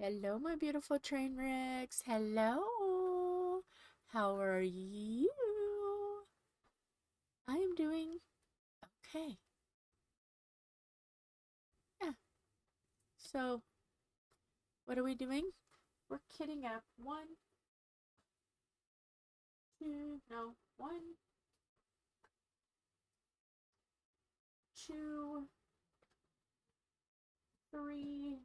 Hello, my beautiful train wrecks. Hello. How are you? I am doing okay. Yeah. So, what are we doing? We're kitting up one, two, three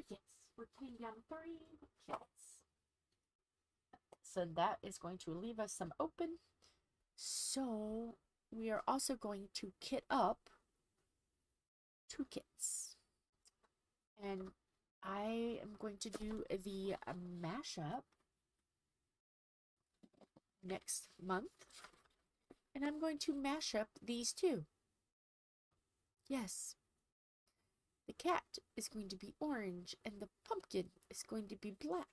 kits. We're kitting down three kits. So that is going to leave us some open. So we are also going to kit up two kits. And I am going to do the mashup next month. And I'm going to mash up these two. Yes. The cat is going to be orange and the pumpkin is going to be black.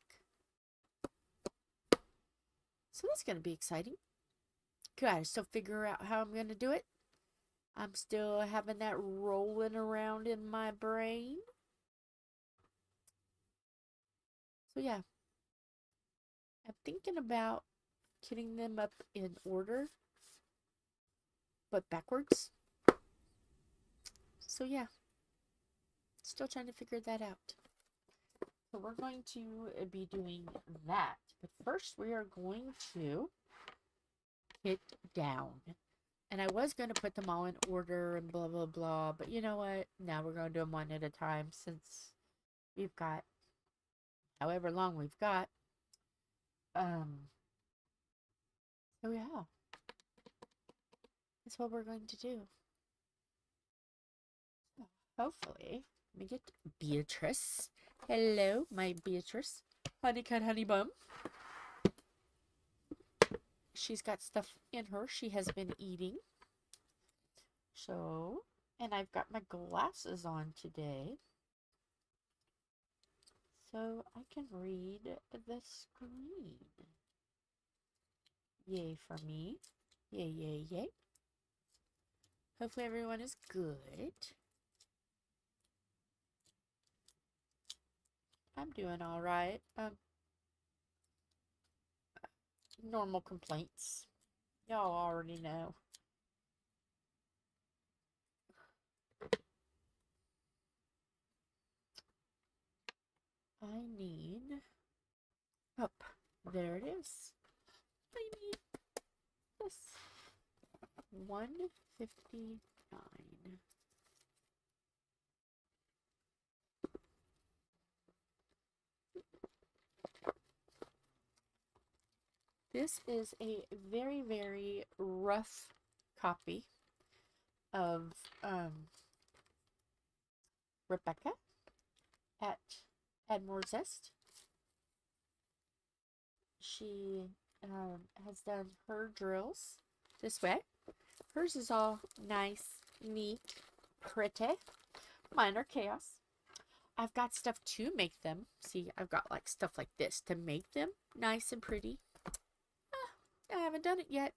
So that's going to be exciting. Gotta still figure out how I'm going to do it. I'm still having that rolling around in my brain. So yeah. I'm thinking about kitting them up in order, but backwards. So yeah. Still trying to figure that out. So we're going to be doing that. But first we are going to kit down. And I was going to put them all in order and blah, blah, blah. But you know what? Now we're going to do them one at a time since we've got however long we've got. So yeah. That's what we're going to do. So hopefully, let me get Beatrice. Hello, my Beatrice. Honeycut honey bun. She's got stuff in her she has been eating. So, and I've got my glasses on today. So I can read the screen. Yay for me. Yay, yay, yay. Hopefully everyone is good. I'm doing alright. Normal complaints. Y'all already know. I need... Up. There it is. I need this. 159. This is a very, very rough copy of Rebecca at Add More Zest. She has done her drills this way. Hers is all nice, neat, pretty. Mine are chaos. I've got stuff to make them. See, I've got like stuff like this to make them nice and pretty. I haven't done it yet.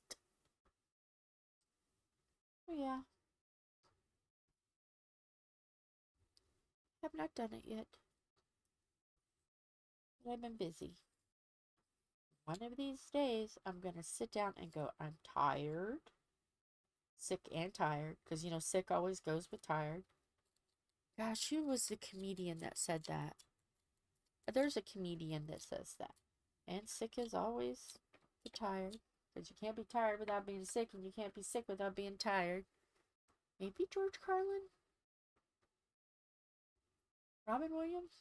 Oh yeah. I've not done it yet. But I've been busy. One of these days, I'm going to sit down and go, I'm tired. Sick and tired. Because, you know, sick always goes with tired. Gosh, who was the comedian that said that? There's a comedian that says that. And sick is always tired. Because you can't be tired without being sick, and you can't be sick without being tired. Maybe George Carlin? Robin Williams?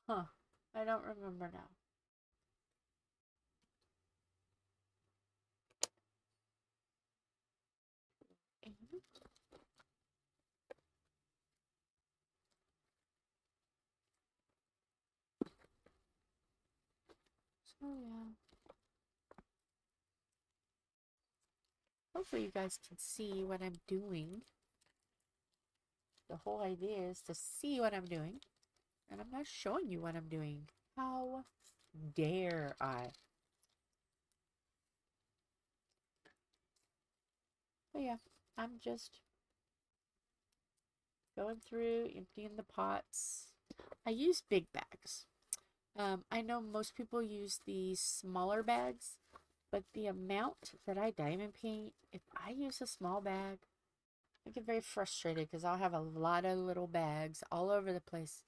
Huh. I don't remember now. So yeah. Hopefully you guys can see what I'm doing. The whole idea is to see what I'm doing. And I'm not showing you what I'm doing. How dare I? But yeah, I'm just Going through, emptying the pots. I use big bags. I know most people use these smaller bags, but the amount that I diamond paint, if I use a small bag, I get very frustrated because I'll have a lot of little bags all over the place.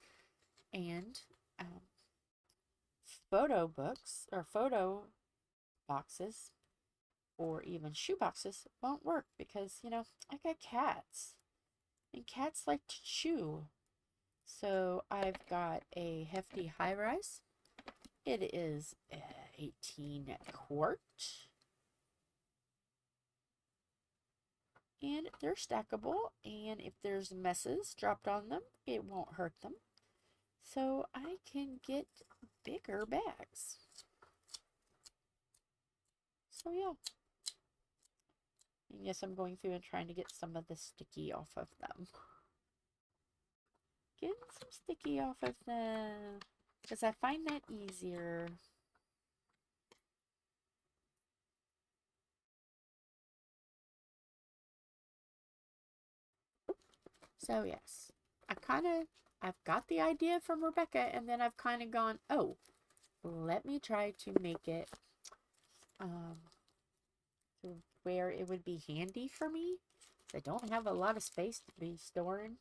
And photo books or photo boxes or even shoe boxes won't work because, you know, I got cats and cats like to chew. So I've got a hefty high rise. It is 18 quart. And they're stackable, and if there's messes dropped on them, it won't hurt them. So I can get bigger bags. So yeah. And yes, I'm going through and trying to get some of the sticky off of them. Getting some sticky off of them, because I find that easier. So yes, I've got the idea from Rebecca, and then I've kind of gone, oh, let me try to make it to where it would be handy for me. I don't have a lot of space to be storing.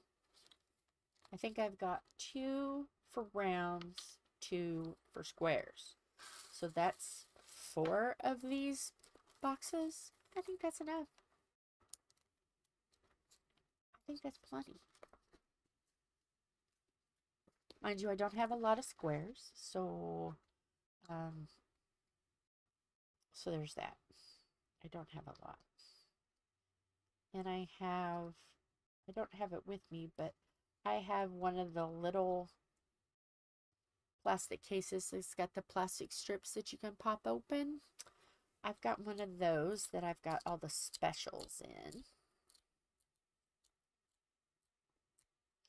I think I've got 2 for rounds, 2 for squares. So that's 4 of these boxes. I think that's enough. I think that's plenty. Mind you, I don't have a lot of squares, so there's that. I don't have a lot. And I don't have it with me, but I have one of the little plastic cases that's got the plastic strips that you can pop open. I've got one of those that I've got all the specials in.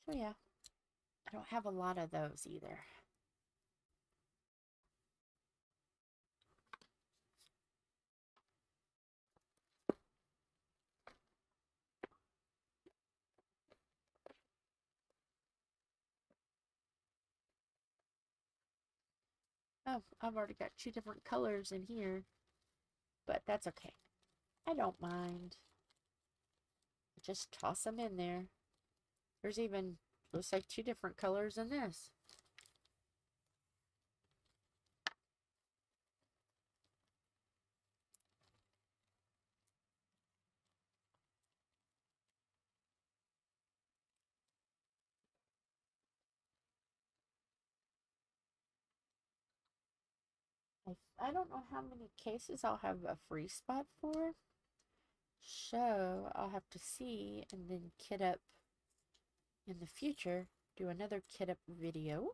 So yeah, I don't have a lot of those either. Oh, I've already got 2 different colors in here, but that's okay. I don't mind. Just toss them in there. There's even, looks like 2 different colors in this. I don't know how many cases I'll have a free spot for. So I'll have to see and then kit up in the future, do another kit up video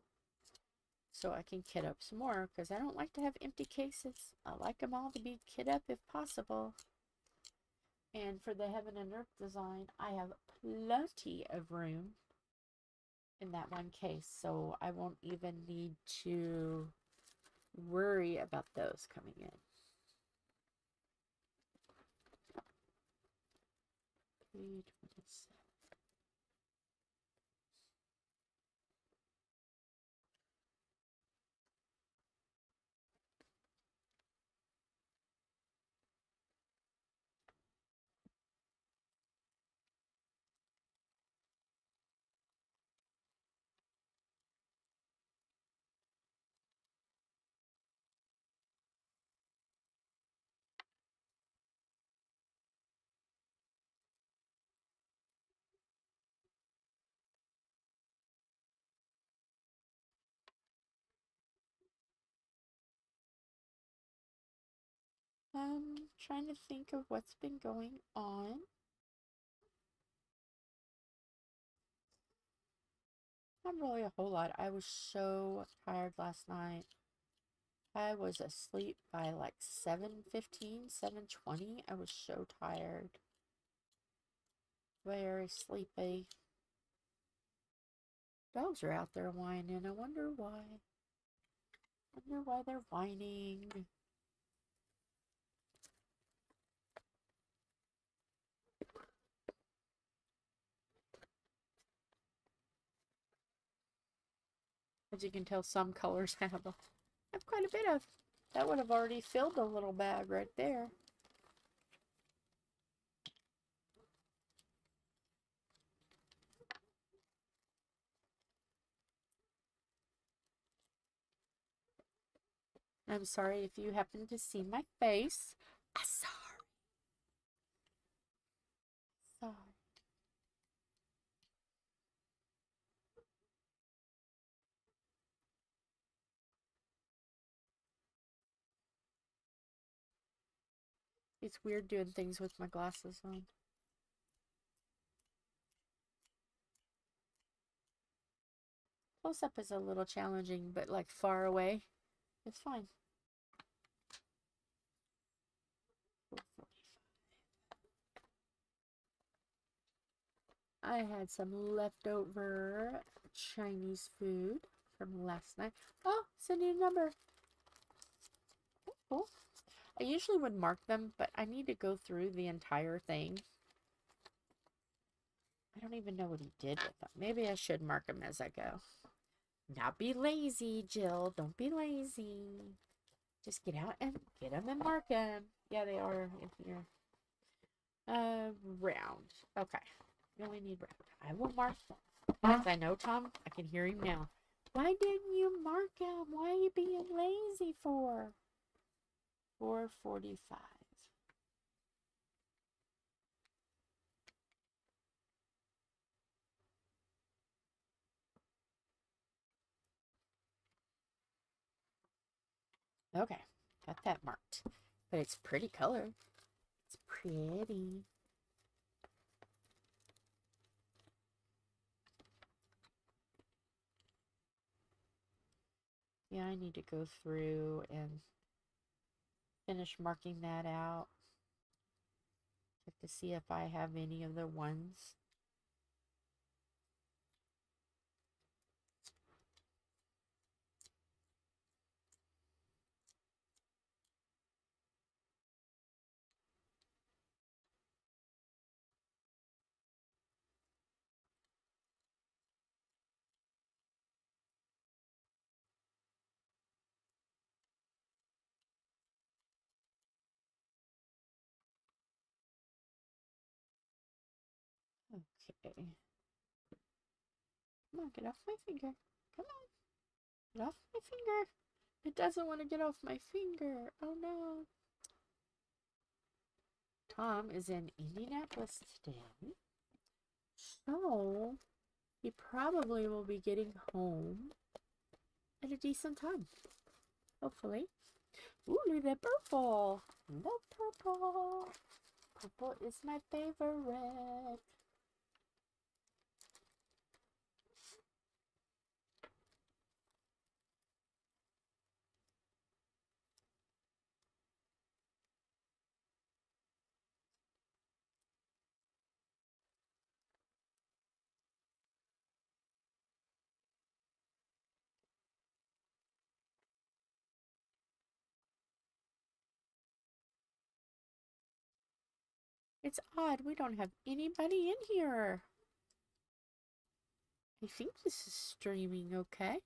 so I can kit up some more because I don't like to have empty cases. I like them all to be kit up if possible. And for the Heaven and Earth design, I have plenty of room in that one case, so I won't even need to worry about those coming in. Trying to think of what's been going on. Not really a whole lot. I was so tired last night. I was asleep by like 7:15, 7:20. I was so tired. Very sleepy. Dogs are out there whining. I wonder why. Wonder why they're whining. As you can tell, some colors have quite a bit of. That would have already filled a little bag right there. I'm sorry if you happen to see my face. I'm sorry. Sorry. It's weird doing things with my glasses on. Close up is a little challenging, but like far away, it's fine. I had some leftover Chinese food from last night. Oh, it's a new number. Cool. I usually would mark them, but I need to go through the entire thing. I don't even know what he did with them. Maybe I should mark them as I go. Not be lazy, Jill. Don't be lazy. Just get out and get them and mark them. Yeah, they are in here. Round. Okay. You only need round. I will mark them. I know, Tom. I can hear him now. Why didn't you mark them? Why are you being lazy for? 4:45. Okay. Got that marked. But it's pretty color. It's pretty. Yeah, I need to go through and finish marking that out. Check to see if I have any of the ones. Okay. Come on, get off my finger. Come on. Get off my finger. It doesn't want to get off my finger. Oh no. Tom is in Indianapolis today. So, he probably will be getting home at a decent time. Hopefully. Ooh, look at that purple. The purple. Purple is my favorite. It's odd, we don't have anybody in here. I think this is streaming okay.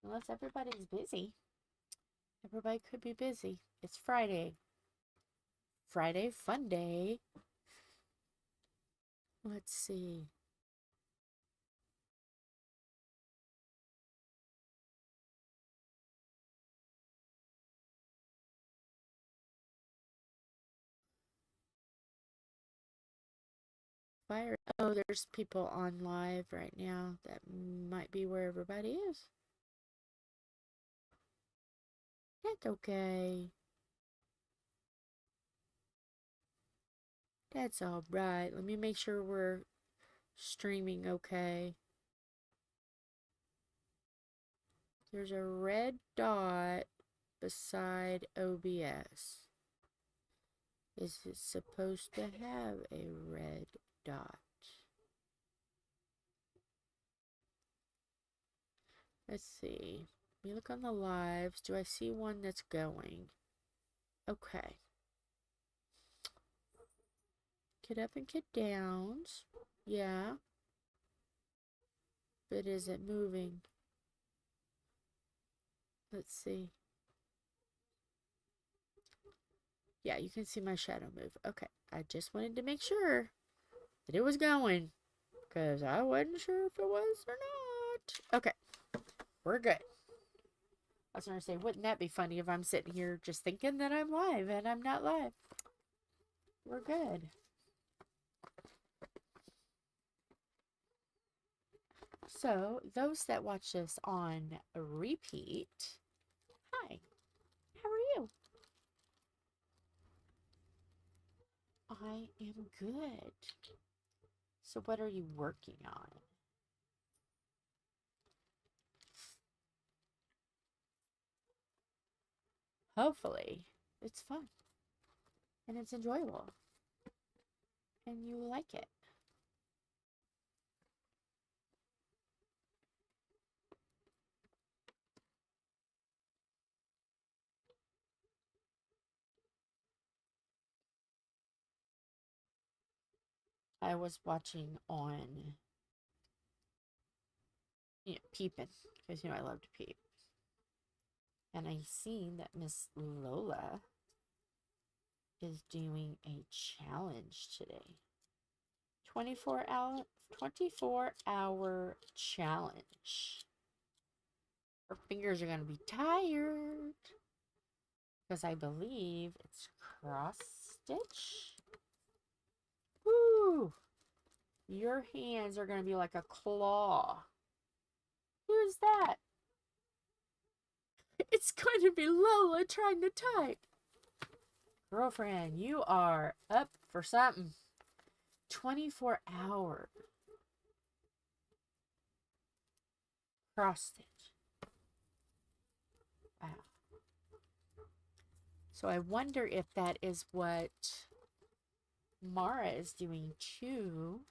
Unless everybody's busy. Everybody could be busy. It's Friday. Friday fun day. Let's see. Fire. Oh, there's people on live right now. That might be where everybody is. That's okay. That's all right. Let me make sure we're streaming okay. There's a red dot beside OBS. Is it supposed to have a red dot? Let's see. me look on the lives. Do I see one that's going? Okay. Get up and get downs. Yeah. But is it moving? Let's see. Yeah, you can see my shadow move. Okay. I just wanted to make sure that it was going, because I wasn't sure if it was or not. Okay. We're good. I was going to say, wouldn't that be funny if I'm sitting here just thinking that I'm live and I'm not live? We're good. So, those that watch this on repeat, hi, how are you? I am good. So, what are you working on? Hopefully, it's fun and it's enjoyable and you like it. I was watching on, peeping, because, I love to peep. And I seen that Miss Lola is doing a challenge today. 24-hour challenge. Her fingers are going to be tired because I believe it's cross stitch. Woo! Your hands are going to be like a claw. Who's that? It's going to be Lola trying to type. Girlfriend, you are up for something. 24-hour cross stitch. Wow. So I wonder if that is what Mara is doing too.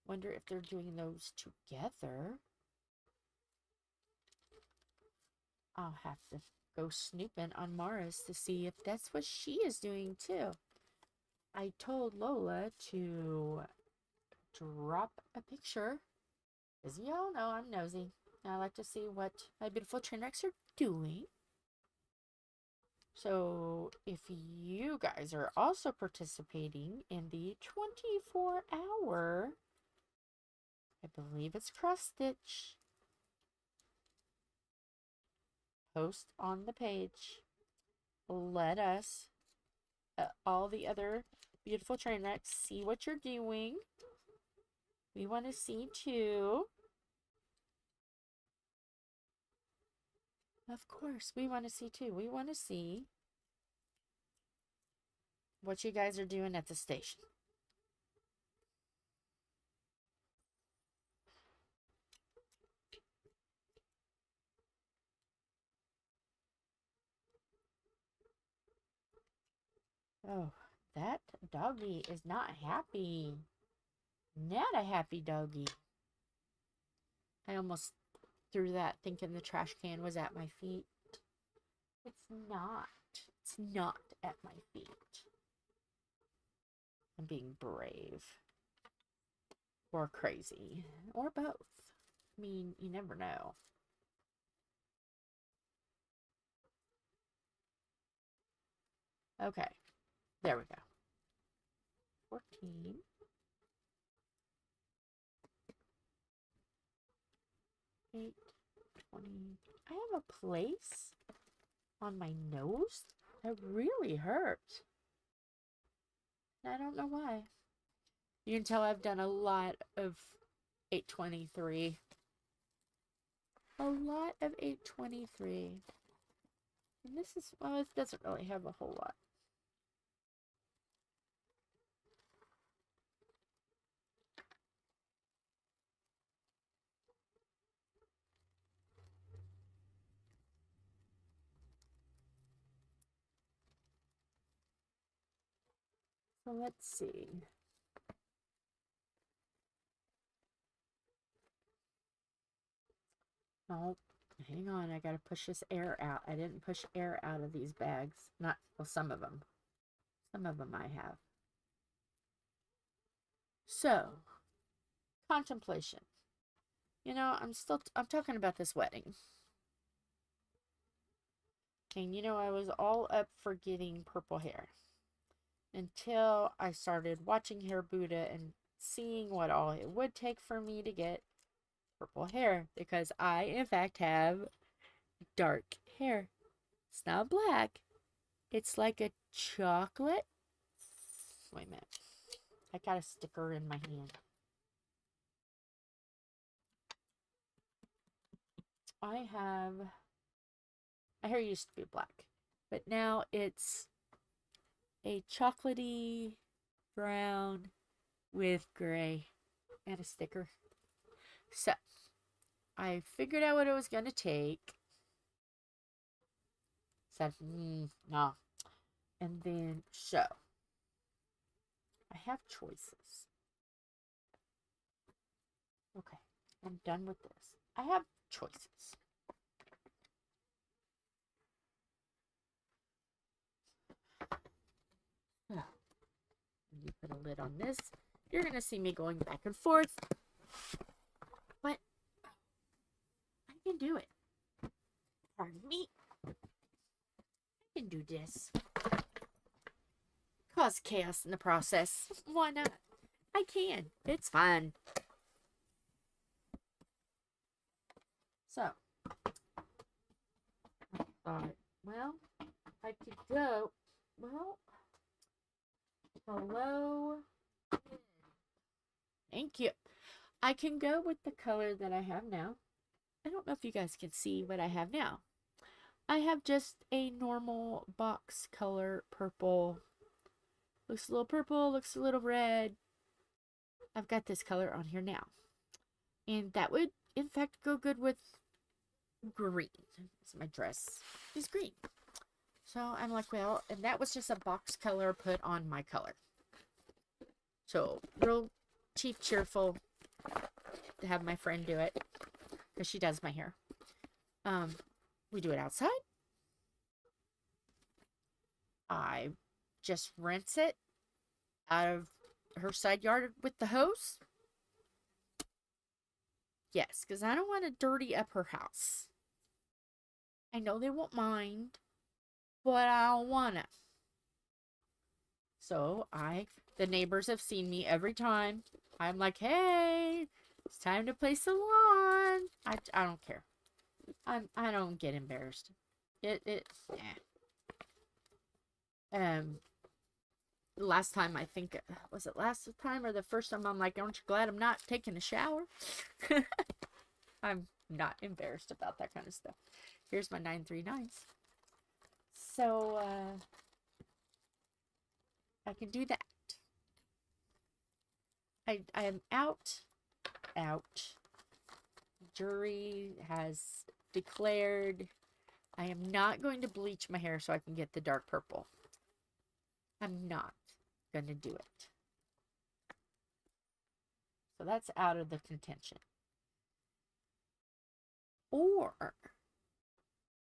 Wonder if they're doing those together. I'll have to go snooping on Mara's to see if that's what she is doing too. I told Lola to drop a picture, because y'all know I'm nosy. I like to see what my beautiful train wrecks are doing. So if you guys are also participating in the 24-hour, I believe it's cross stitch, post on the page. Let us, all the other beautiful train wrecks, see what you're doing. We want to see too. Of course, we want to see too. We want to see what you guys are doing at the station. Oh, that doggy is not happy. Not a happy doggy. I almost threw that thinking the trash can was at my feet. It's not. It's not at my feet. I'm being brave. Or crazy. Or both. I mean, you never know. Okay. There we go. 14. 8. 20. I have a place on my nose that really hurts. I don't know why. You can tell I've done a lot of 823. A lot of 823. And this is, well, it doesn't really have a whole lot. So let's see. Nope. Hang on, I gotta push this air out. I didn't push air out of these bags. Not, well, some of them. Some of them I have. So, contemplation. You know, I'm talking about this wedding. And you know, I was all up for getting purple hair until I started watching Hair Buddha and seeing what all it would take for me to get purple hair, because I, in fact, have dark hair. It's not black. It's like a chocolate. Wait a minute. I got a sticker in my hand. My hair used to be black, but now it's a chocolatey brown with gray and a sticker. So, I figured out what it was going to take. Said, no. And then, so, I have choices. Okay, I'm done with this. I have choices. Now, you put a lid on this. You're going to see me going back and forth. But I can do it. Pardon me. I can do this. Cause chaos in the process. Why not? I can. It's fun. So, I thought, well, I could go, well, below. Thank you. I can go with the color that I have now. I don't know if you guys can see what I have now. I have just a normal box color purple. Looks a little purple, looks a little red. I've got this color on here now. And that would, in fact, go good with green. So my dress is green. So I'm like, well, and that was just a box color put on my color. So real cheap, cheerful to have my friend do it, because she does my hair. We do it outside. I just rinse it out of her side yard with the hose. Yes, because I don't want to dirty up her house. I know they won't mind, but I don't want to. So the neighbors have seen me every time. I'm like, hey, it's time to place the lawn. I don't care. I don't get embarrassed. Last time, I think, was it last time or the first time, I'm like, aren't you glad I'm not taking a shower? I'm not embarrassed about that kind of stuff. Here's my 939s. So, I can do that. I am out. Jury has declared I am not going to bleach my hair so I can get the dark purple. I'm not going to do it. So that's out of the contention. Or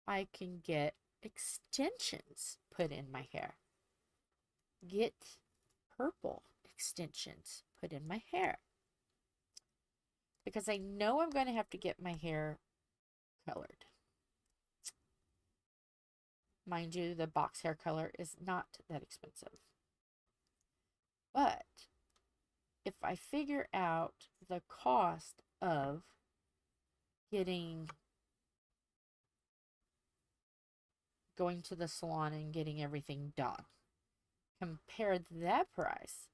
I can get extensions put in my hair. Get purple extensions put in my hair. Because I know I'm going to have to get my hair colored. Mind you, the box hair color is not that expensive. But if I figure out the cost of going to the salon and getting everything done, compare that price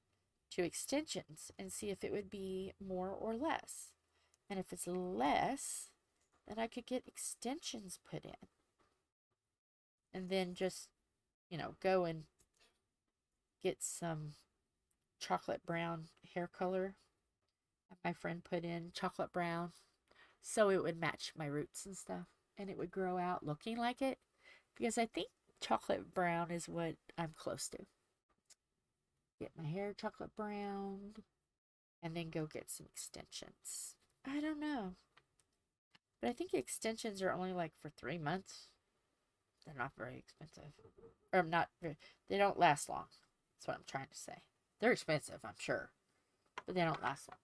to extensions and see if it would be more or less. And if it's less, then I could get extensions put in. And then just, go and get some chocolate brown hair color. My friend put in chocolate brown so it would match my roots and stuff. And it would grow out looking like it. Because I think chocolate brown is what I'm close to. Get my hair chocolate brown. And then go get some extensions. I don't know. But I think extensions are only like for 3 months. They're not very expensive. Or not very, they don't last long. That's what I'm trying to say. They're expensive, I'm sure. But they don't last long.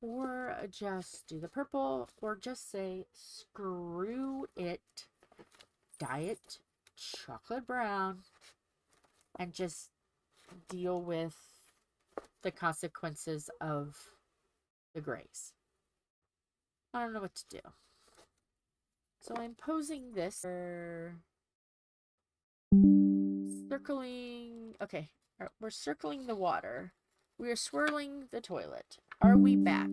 Or just do the purple. Or just say, screw it. Dye it chocolate brown. And just deal with the consequences of the grays. I don't know what to do. So I'm posing this for circling. Okay, we're circling the water. We are swirling the toilet. Are we back?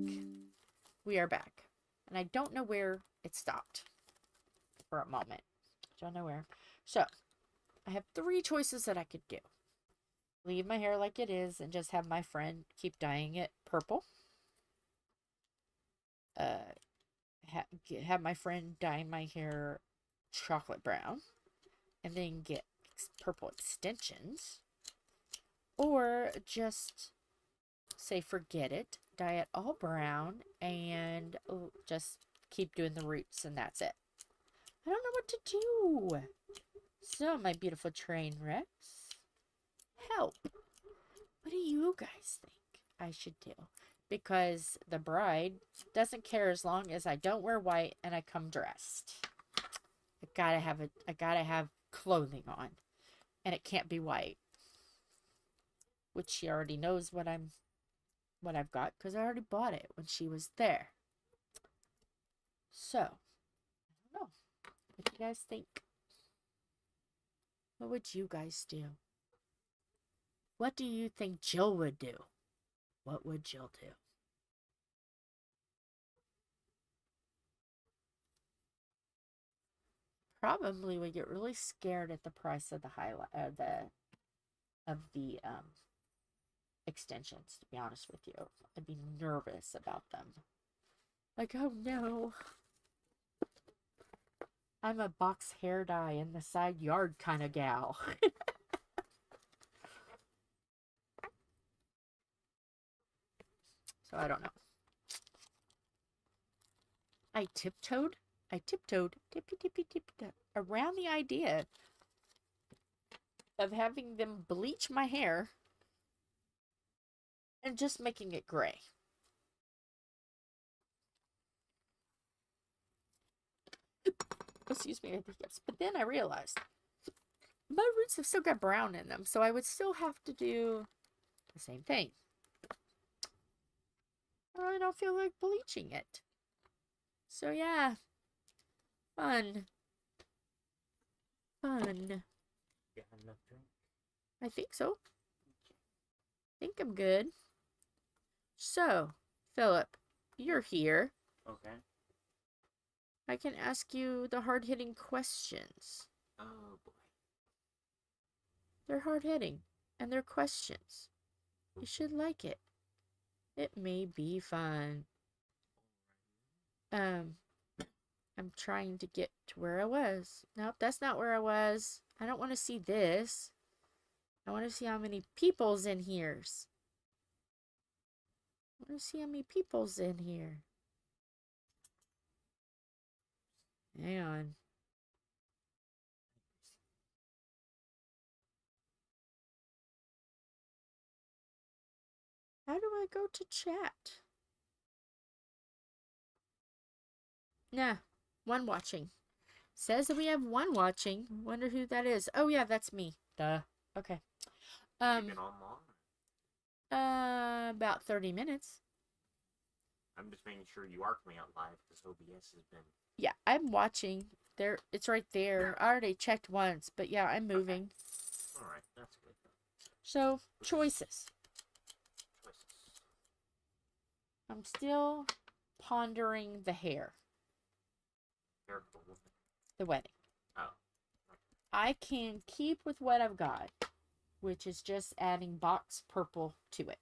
We are back. And I don't know where it stopped for a moment. Don't know where. So, I have 3 choices that I could do. Leave my hair like it is and just have my friend keep dyeing it purple. Have my friend dye my hair chocolate brown. And then get purple extensions. Or just say forget it, dye it all brown, and just keep doing the roots, and that's it. I don't know what to do. So, my beautiful train wrecks, help. What do you guys think I should do? Because the bride doesn't care as long as I don't wear white and I come dressed. I gotta have clothing on, and it can't be white. Which she already knows what I've got, because I already bought it when she was there. So, I don't know. What do you guys think? What would you guys do? What do you think Jill would do? What would Jill do? Probably would get really scared at the price of the extensions, to be honest with you. I'd be nervous about them. Like, oh no. I'm a box hair dye in the side yard kind of gal. So I don't know. I tiptoed tippy around the idea of having them bleach my hair and just making it gray. Excuse me, I think yes. But then I realized my roots have still got brown in them, so I would still have to do the same thing. I don't feel like bleaching it. So yeah, fun. I think so. I think I'm good. So, Philip, you're here. Okay. I can ask you the hard-hitting questions. Oh, boy. They're hard-hitting, and they're questions. You should like it. It may be fun. I'm trying to get to where I was. Nope, that's not where I was. I don't want to see this. I want to see how many people's in here. I want to see how many people's in here. Hang on. How do I go to chat? Nah, 1 watching. Says that we have 1 watching. Wonder who that is. Oh yeah, that's me. Duh. Okay. You've been on long? About 30 minutes. I'm just making sure you are coming out live because OBS has been. Yeah, I'm watching. There, it's right there. I already checked once, but yeah, I'm moving. Okay. All right, that's good. So, choices. I'm still pondering the hair. The wedding. Oh. I can keep with what I've got, which is just adding box purple to it.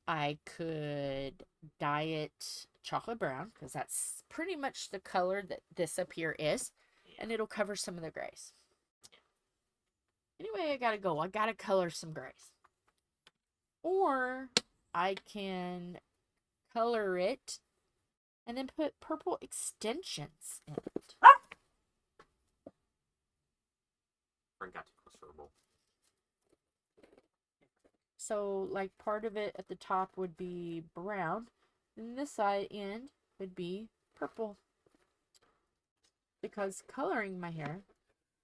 I could dye it chocolate brown, because that's pretty much the color that this up here is, and it'll cover some of the grays. Anyway, I gotta go. I gotta color some grays. Or I can color it, and then put purple extensions in it. Frank got too close to the bowl. So, like, part of it at the top would be brown, and this side end would be purple. Because coloring my hair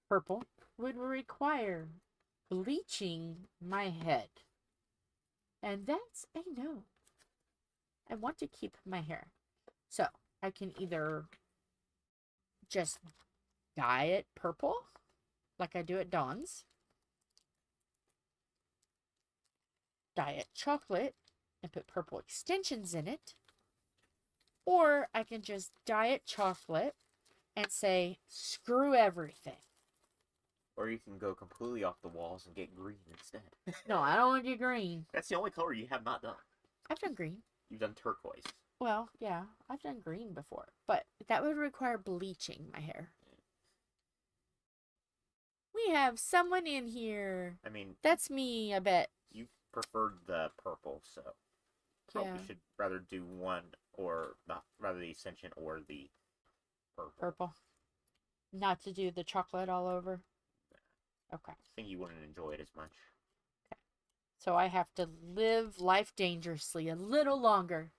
purple would require bleaching my head. And that's a no. I want to keep my hair. So, I can either just dye it purple, like I do at Dawn's. Dye it chocolate and put purple extensions in it. Or I can just dye it chocolate and say, screw everything. Or you can go completely off the walls and get green instead. No, I don't want to do green. That's the only color you have not done. I've done green. You've done turquoise. Well, yeah, I've done green before. But that would require bleaching my hair. We have someone in here. I mean... That's me, I bet. You preferred the purple, so... Probably should rather do one or... Not, rather the Ascension or the purple. Purple. Not to do the chocolate all over? Okay. I think you wouldn't enjoy it as much. Okay. So I have to live life dangerously a little longer.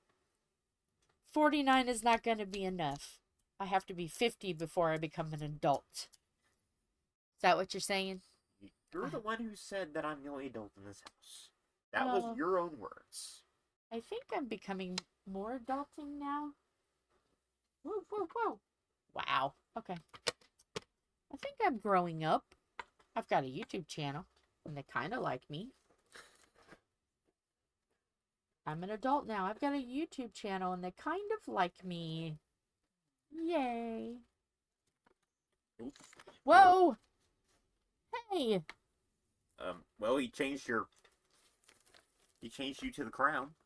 49 is not going to be enough. I have to be 50 before I become an adult. Is that what you're saying? You're the one who said that I'm the only adult in this house. That was your own words. I think I'm becoming more adulting now. Whoa, whoa, whoa. Wow. Okay. I think I'm growing up. I've got a YouTube channel, and they kind of like me. I'm an adult now. I've got a YouTube channel, and they kind of like me. Yay. Oops. Whoa! Hey! Well, he changed you to the crown.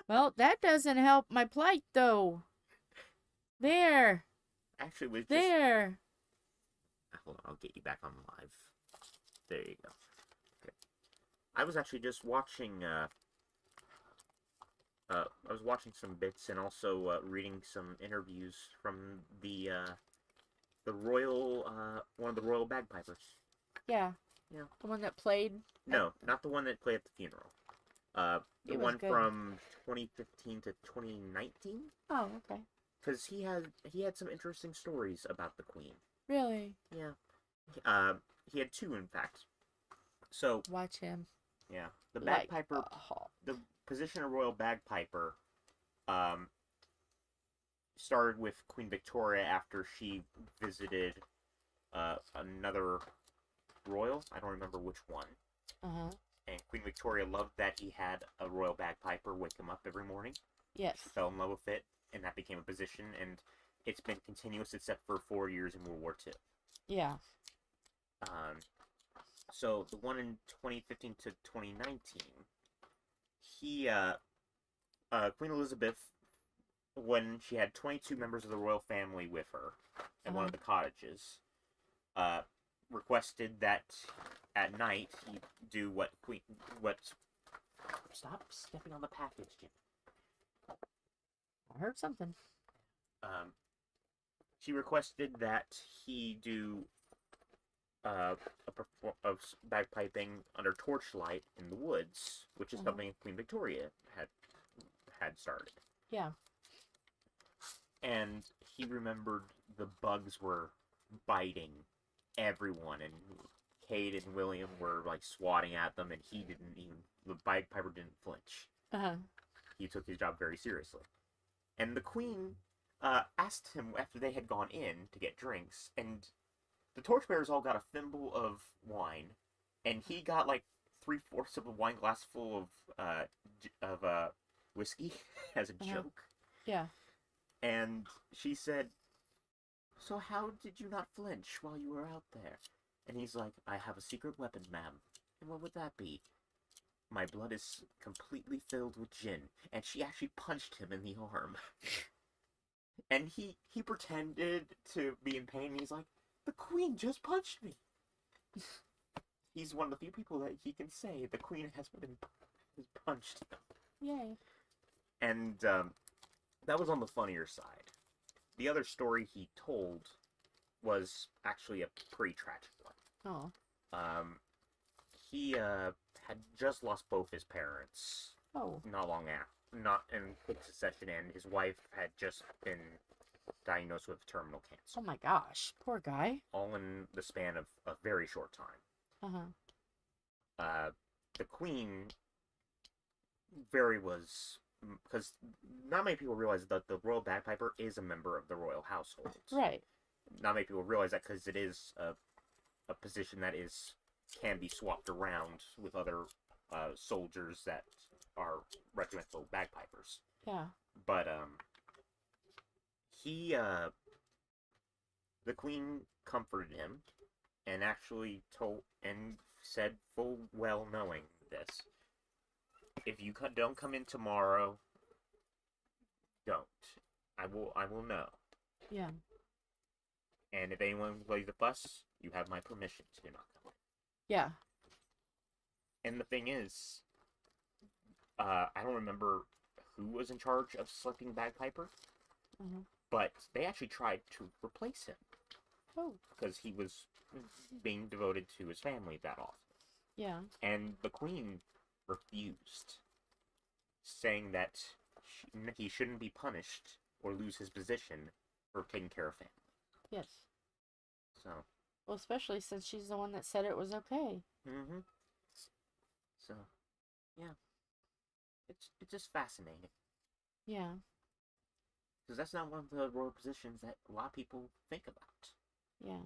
Well, that doesn't help my plight, though. There. Actually, with there. Hold on, I'll get you back on live. There you go. Okay. I was actually just watching, I was watching some bits and also, reading some interviews from the royal, one of the royal bagpipers. Yeah. Yeah. The one that played? No, not the one that played at the funeral. The one from 2015 to 2019. Oh, okay. Because he had some interesting stories about the Queen. Really? Yeah. He had two, in fact. So watch him. Yeah, the bagpiper, the position of royal bagpiper, started with Queen Victoria after she visited another royal. I don't remember which one. And Queen Victoria loved that he had a royal bagpiper wake him up every morning. Yes. She fell in love with it, and that became a position, and it's been continuous except for 4 years in World War II. Yeah. So the one in 2015 to 2019, Queen Elizabeth, when she had 22 members of the royal family with her at one of the cottages, requested that at night he do what Stop stepping on the package, Jim. I heard something. She requested that he do of bagpiping under torchlight in the woods, which is something Queen Victoria had started. Yeah. And he remembered the bugs were biting everyone, and Kate and William were like swatting at them, and the bagpiper didn't flinch. He took his job very seriously. And the Queen asked him after they had gone in to get drinks, and the torchbearers all got a thimble of wine, and he got like 3/4 of a wine glass full of whiskey as a joke. Yeah. And she said, "So how did you not flinch while you were out there?" And he's like, "I have a secret weapon, ma'am." "And what would that be?" "My blood is completely filled with gin." And she actually punched him in the arm. And he pretended to be in pain, and he's like, "The Queen just punched me." He's one of the few people that he can say the Queen has punched him. Yay. And that was on the funnier side. The other story he told was actually a pretty tragic one. Oh. He had just lost both his parents. Oh. Not long after, not in quick succession, and his wife had just been diagnosed with terminal cancer. Oh my gosh, poor guy. All in the span of a very short time. The queen was because not many people realize that the royal bagpiper is a member of the royal household. Right. Not many people realize that because it is a position that can be swapped around with other soldiers that are regimental bagpipers. Yeah. But the queen comforted him and actually said, full well knowing this, if you don't come in tomorrow, don't. I will know. Yeah. And if anyone plays the fuss, you have my permission to not come in. Yeah. And the thing is, I don't remember who was in charge of selecting bagpiper, but they actually tried to replace him. Oh. Because he was being devoted to his family that often. Yeah. And the queen refused, saying that he shouldn't be punished or lose his position for taking care of family. Yes. So. Well, especially since she's the one that said it was okay. Mm-hmm. So, yeah. It's just fascinating. Yeah. Because that's not one of the royal positions that a lot of people think about. Yeah.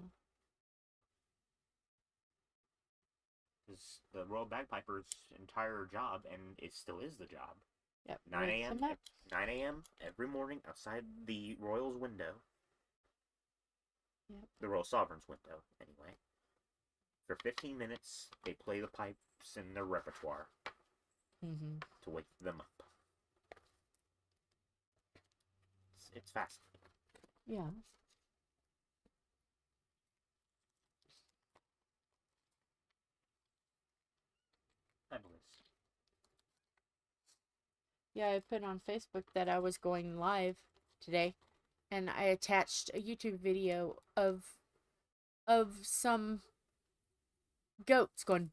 Because the royal bagpiper's entire job, and it still is the job. Yep. 9 a.m. 9 a.m. every morning outside the royal's window. Yep. The royal sovereign's window, anyway. For 15 minutes, they play the pipes in their repertoire to wake them up. It's fascinating. Yeah. Fabulous. Yeah, I put on Facebook that I was going live today, and I attached a YouTube video of some goats going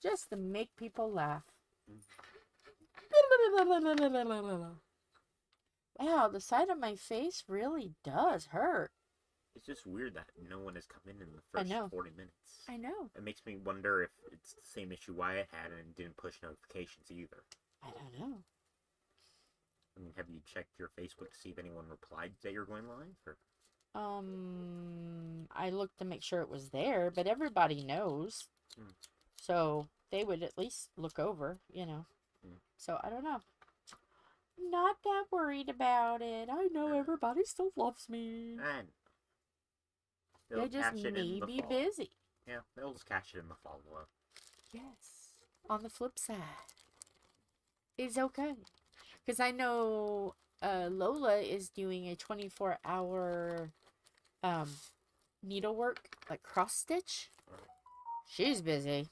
just to make people laugh. Wow, the side of my face really does hurt. It's just weird that no one has come in the first 40 minutes. I know. It makes me wonder if it's the same issue Wyatt had and didn't push notifications either. I don't know. I mean, have you checked your Facebook to see if anyone replied that you're going live? Or? I looked to make sure it was there, but everybody knows. So they would at least look over, you know. So I don't know. Not that worried about it. I know everybody still loves me. And they just may be busy. Yeah, they'll just catch it in the follow-up. Yes. On the flip side, it's okay. Because I know Lola is doing a 24-hour needlework, like cross-stitch. She's busy.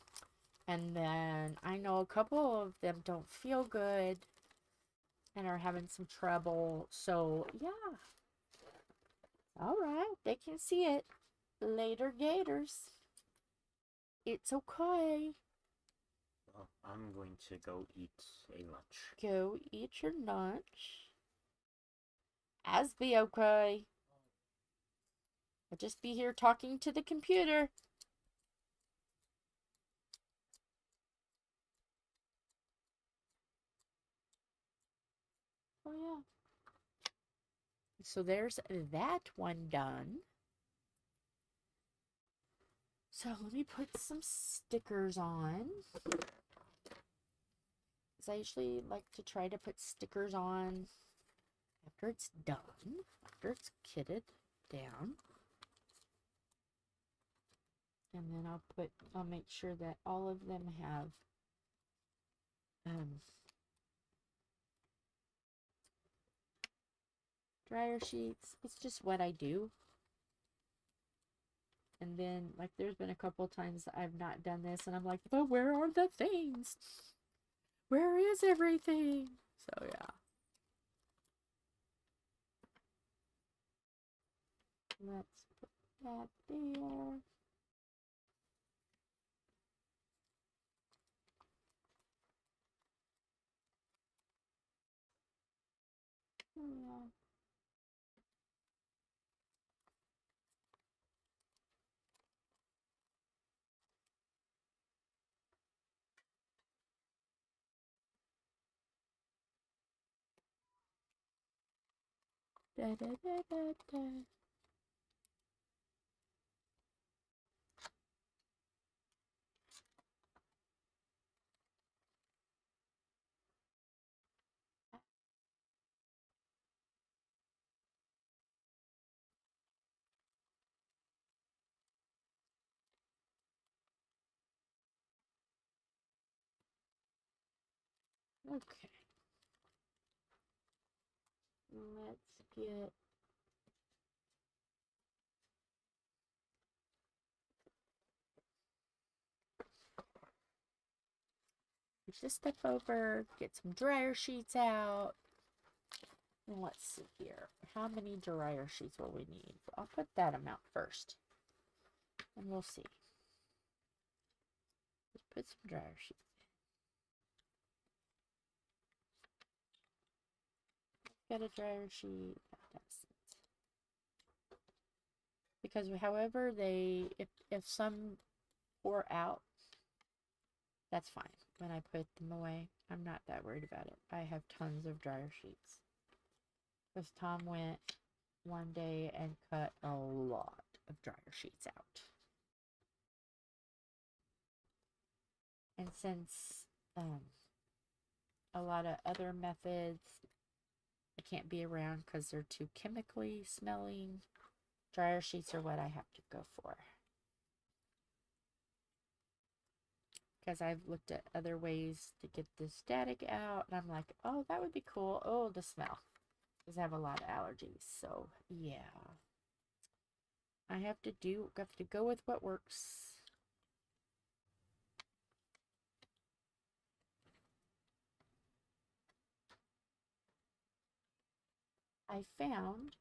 And then I know a couple of them don't feel good and are having some trouble. So, yeah. Alright, they can see it. Later, gators. It's okay. Well, I'm going to go eat a lunch. Go eat your lunch. As be okay. I'll just be here talking to the computer. Oh, yeah. So there's that one done. So let me put some stickers on. Because I usually like to try to put stickers on after it's done. After it's kitted down. And then I'll make sure that all of them have dryer sheets. It's just what I do. And then, like, there's been a couple times I've not done this, and I'm like, but where are the things? Where is everything? So, yeah. Let's put that there. Yeah. Da, da, da, da, da. Okay. Let's get this stuff over, get some dryer sheets out. And let's see here. How many dryer sheets will we need? I'll put that amount first. And we'll see. Let's put some dryer sheets. Got a dryer sheet. That's it. Because however they, if some pour out, that's fine. When I put them away, I'm not that worried about it. I have tons of dryer sheets. Because Tom went one day and cut a lot of dryer sheets out. And since a lot of other methods I can't be around because they're too chemically smelling, dryer sheets are what I have to go for. Because I've looked at other ways to get the static out, and I'm like, oh, that would be cool. Oh, the smell. Because I have a lot of allergies. So, yeah. I have to go with what works. I found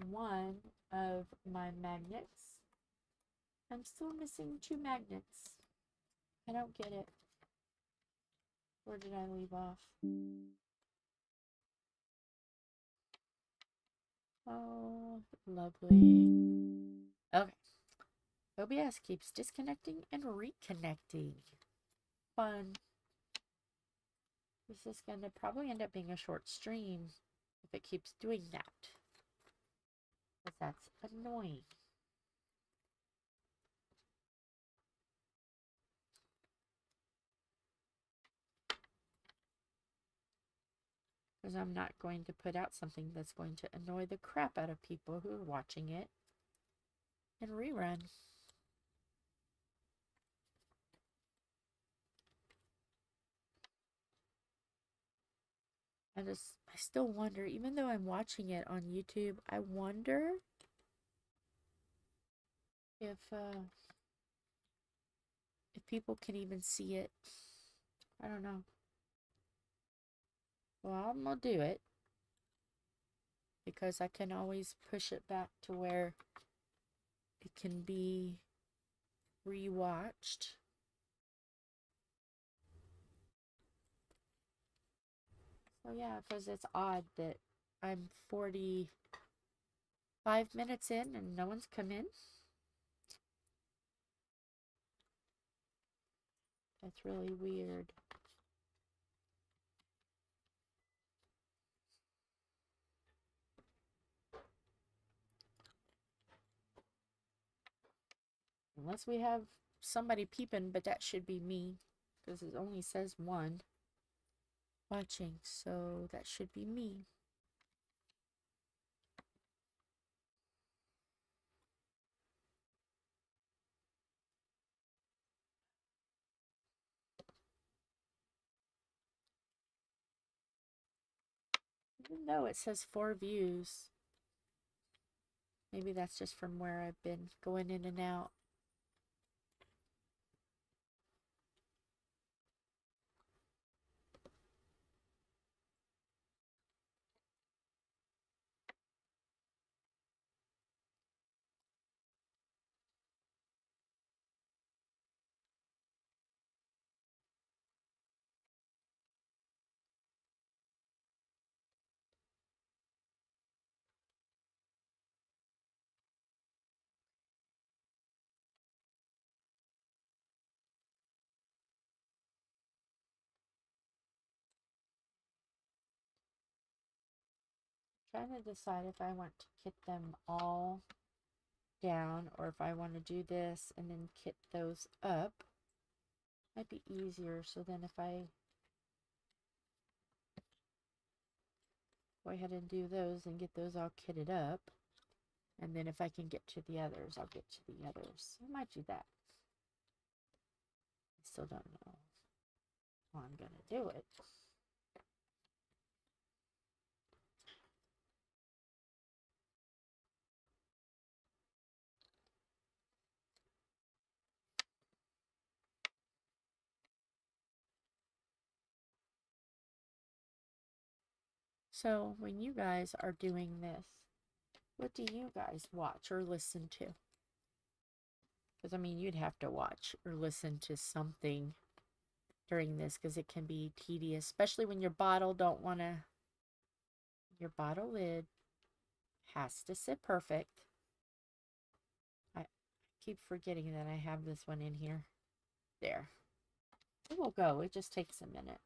one of my magnets. I'm still missing 2 magnets. I don't get it. Where did I leave off? Oh, lovely. Okay. OBS keeps disconnecting and reconnecting. Fun. This is going to probably end up being a short stream if it keeps doing that. Because that's annoying. Because I'm not going to put out something that's going to annoy the crap out of people who are watching it and rerun. I still wonder, even though I'm watching it on YouTube, I wonder if people can even see it. I don't know. Well, I'm gonna do it because I can always push it back to where it can be rewatched. So yeah, because it's odd that I'm 45 minutes in and no one's come in. That's really weird. Unless we have somebody peeping, but that should be me because it only says 1 watching, so that should be me. Even though it says 4 views. Maybe that's just from where I've been going in and out. trying to decide if I want to kit them all down or if I want to do this and then kit those up. Might be easier, so then if I go ahead and do those and get those all kitted up, and then if I can get to the others, I'll get to the others. I might do that. I still don't know how I'm going to do it. So when you guys are doing this, what do you guys watch or listen to? Because, I mean, you'd have to watch or listen to something during this because it can be tedious, especially when your bottle your bottle lid has to sit perfect. I keep forgetting that I have this one in here. There. It will go. It just takes a minute.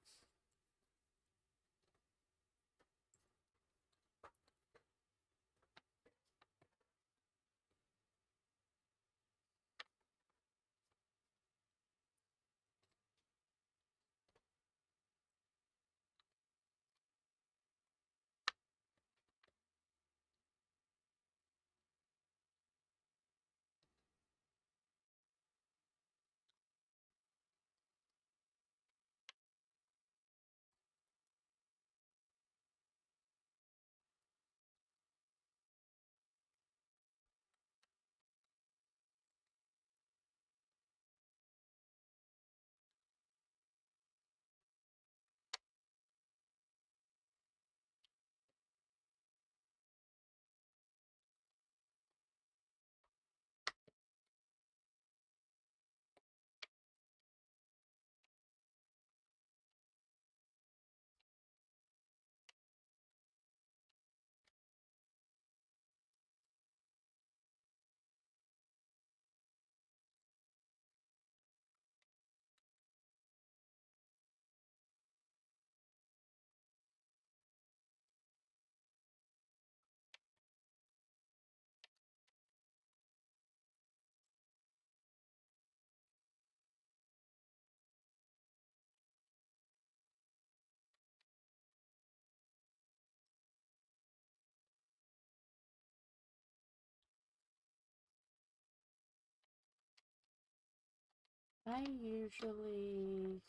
I usually...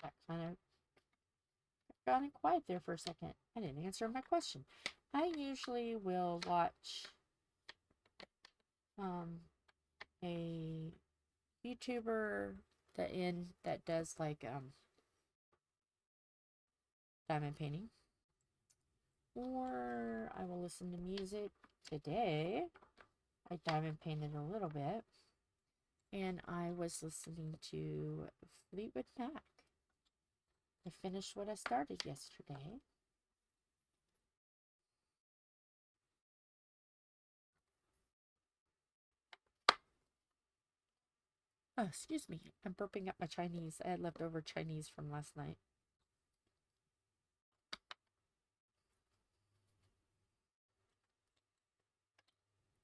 That kind of got quiet there for a second. I didn't answer my question. I usually will watch a YouTuber that does like diamond painting, or I will listen to music. Today I diamond painted a little bit, and I was listening to Fleetwood Mac. I finished what I started yesterday. Oh, excuse me. I'm burping up my Chinese. I had leftover Chinese from last night.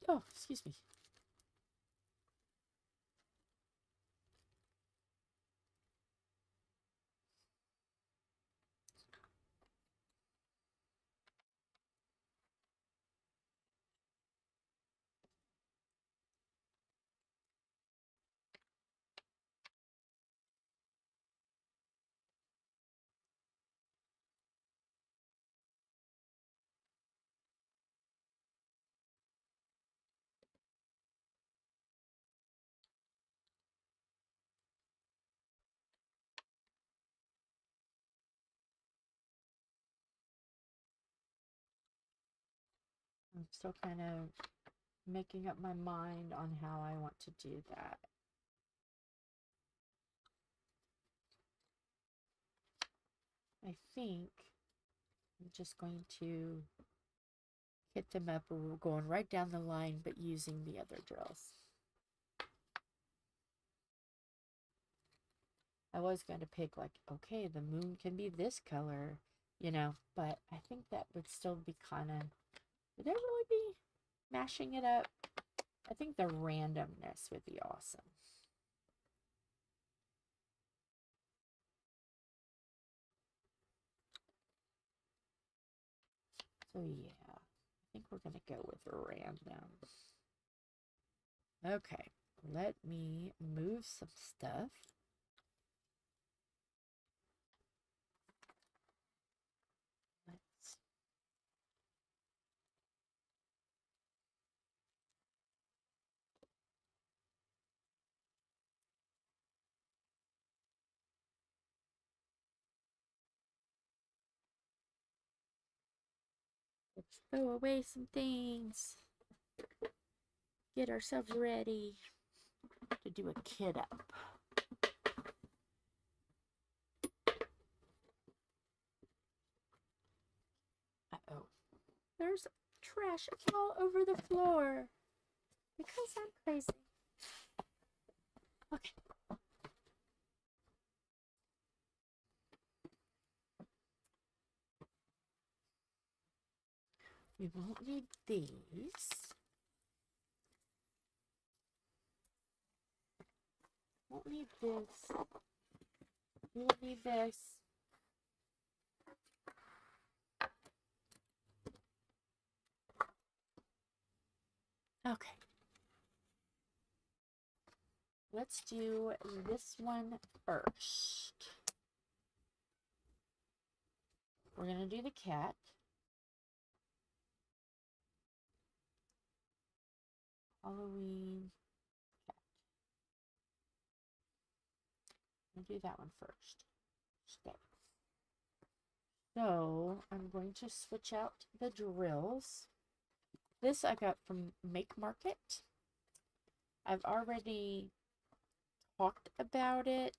Oh, excuse me. I'm still kind of making up my mind on how I want to do that. I think I'm just going to hit them up, or we're going right down the line but using the other drills. I was going to pick like, okay, the moon can be this color you know, but I think that would still be kind of, would I really be mashing it up? I think the randomness would be awesome. So yeah, I think we're going to go with random. Okay, let me move some stuff. Let's throw away some things. Get ourselves ready to do a kit up. Uh-oh. There's trash all over the floor. Because I'm crazy. Okay. We won't need these. Won't need this. We will need this. Okay. Let's do this one first. We're going to do the cat. Halloween cat. I'll do that one first. Stay. So I'm going to switch out the drills. This I got from Make Market. I've already talked about it.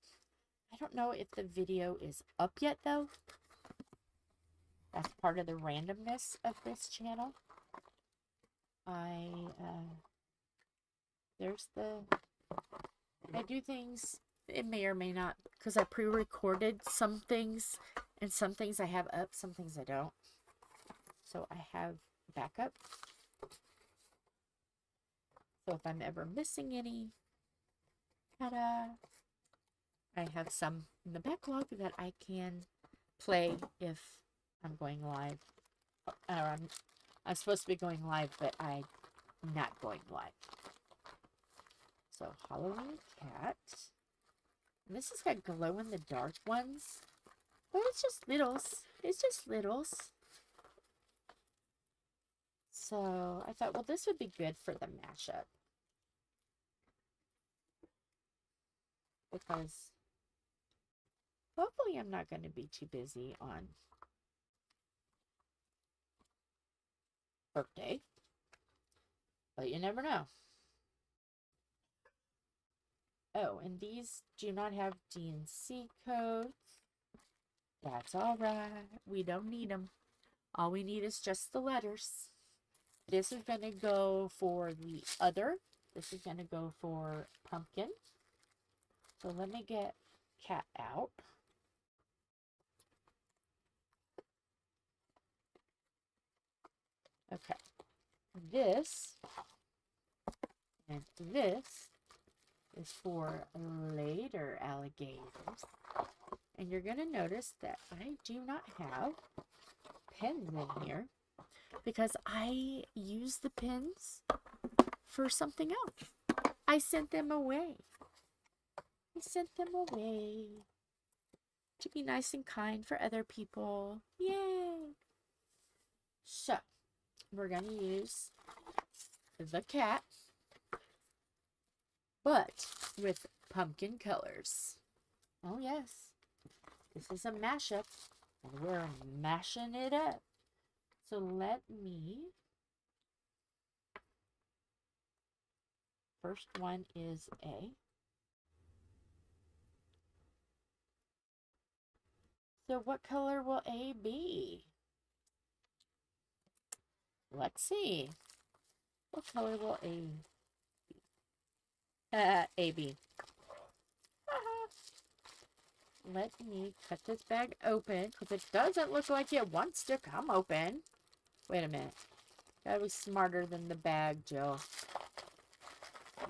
I don't know if the video is up yet though. That's part of the randomness of this channel. I do things, it may or may not, because I pre-recorded some things, and some things I have up, some things I don't. So I have backup. So if I'm ever missing any, ta-da! I have some in the backlog that I can play if I'm going live. Or I'm supposed to be going live, but I'm not going live. So Halloween cat. And this has got glow-in-the-dark ones. But it's just littles. It's just littles. So I thought, well, this would be good for the mashup. Because hopefully I'm not going to be too busy on birthday. But you never know. Oh, and these do not have DNC codes. That's alright. We don't need them. All we need is just the letters. This is going to go for the other. This is going to go for pumpkin. So let me get cat out. Okay. This and this is for later alligators. And you're going to notice that I do not have pins in here because I use the pins for something else. I sent them away. I sent them away to be nice and kind for other people. Yay! So, we're going to use the cat, but with pumpkin colors. Oh yes, this is a mashup, and we're mashing it up. So let me, first one is A. So what color will A be? Let's see. What color will A be? A, B. let me cut this bag open, because it doesn't look like it wants to come open. Wait a minute. Gotta be smarter than the bag, Jill.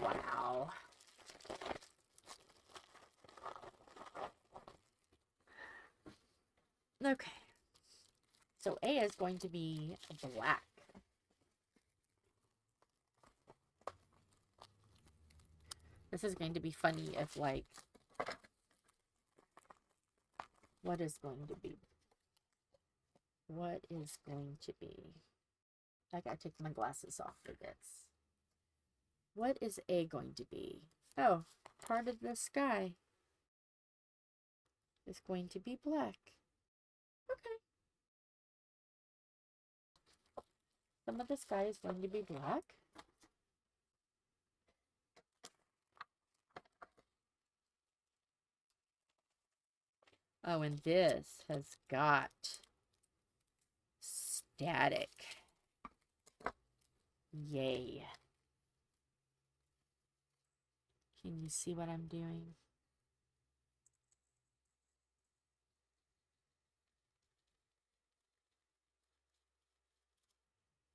Wow. Okay. So A is going to be black. This is going to be funny if, like, what is going to be? What is going to be? I gotta take my glasses off for this. What is A going to be? Oh, part of the sky is going to be black. Okay. Some of the sky is going to be black. Oh, and this has got static. Yay. Can you see what I'm doing?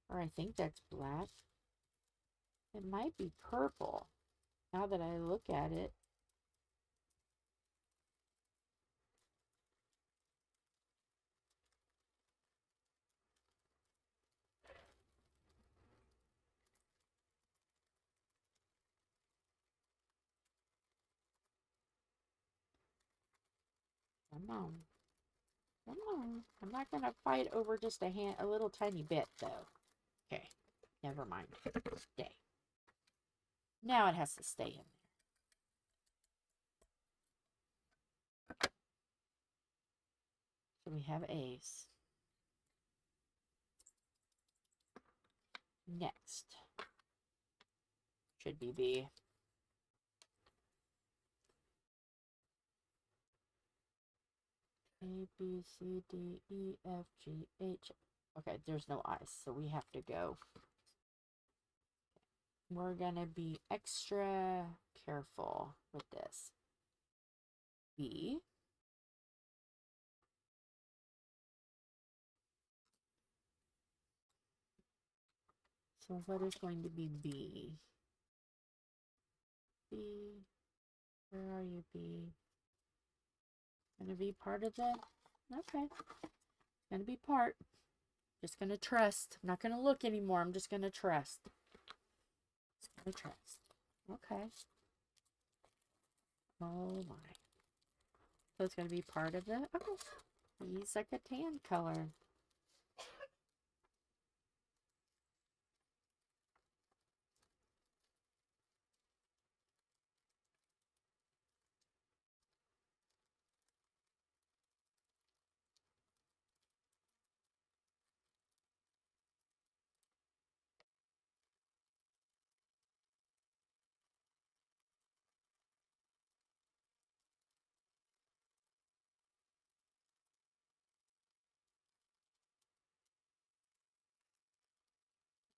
Or I think that's black. It might be purple. Now that I look at it. Come on. Come on. I'm not going to fight over just a little tiny bit, though. Okay. Never mind. Stay. Now it has to stay in there. So we have A's. Next. Should be B. A, B, C, D, E, F, G, H. Okay, there's no I's, so we have to go. We're gonna be extra careful with this. B. So what is going to be B? B. Where are you, B? Gonna be part of the... Okay. Gonna be part. Just gonna trust. I'm not gonna look anymore. I'm just gonna trust. Just gonna trust. Okay. Oh my. So it's gonna be part of the... Okay. He's like a tan color.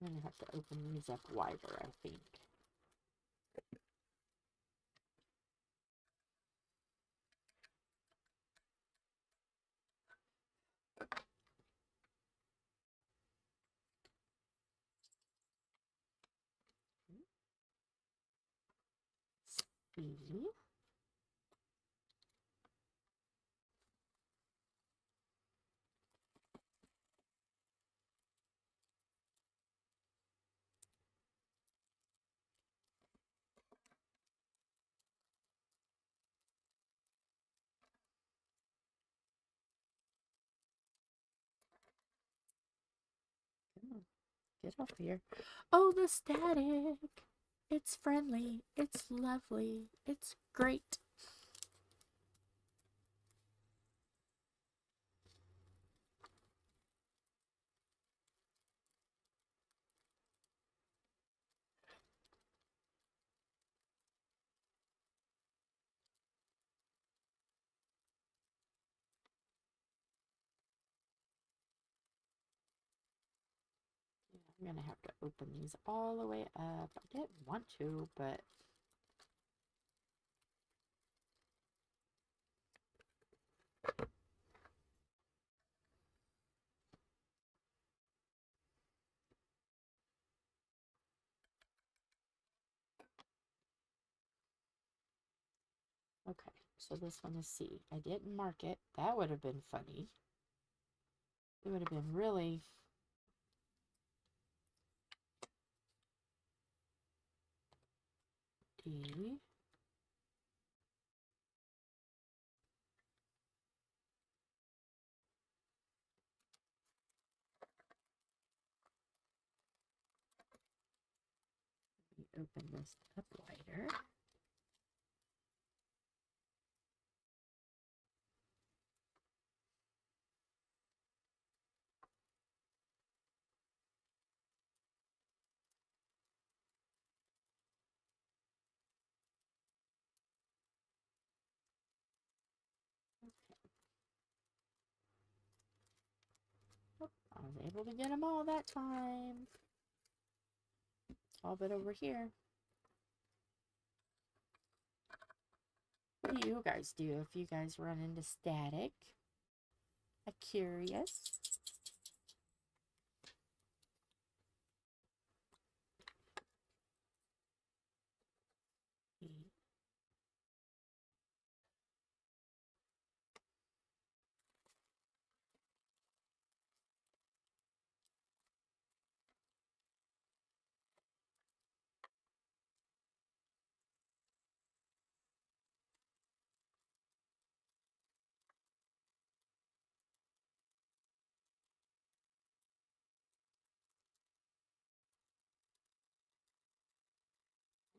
I'm gonna have to open these up wider, I think. C. Get up here. Oh, the static. It's friendly. It's lovely. It's great. I'm gonna have to open these all the way up. I didn't want to, but Okay, so this one is C. I didn't mark it. That would have been funny. It would have been really... D. Let me open this up wider. Oh, I was able to get them all that time. All but over here. What do you guys do if you guys run into static? I'm curious.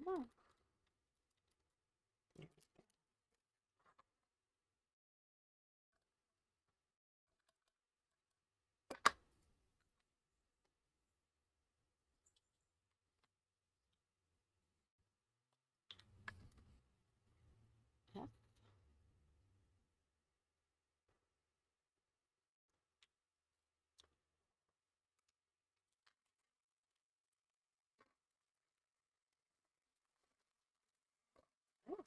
Come on. There we go. F. Oh.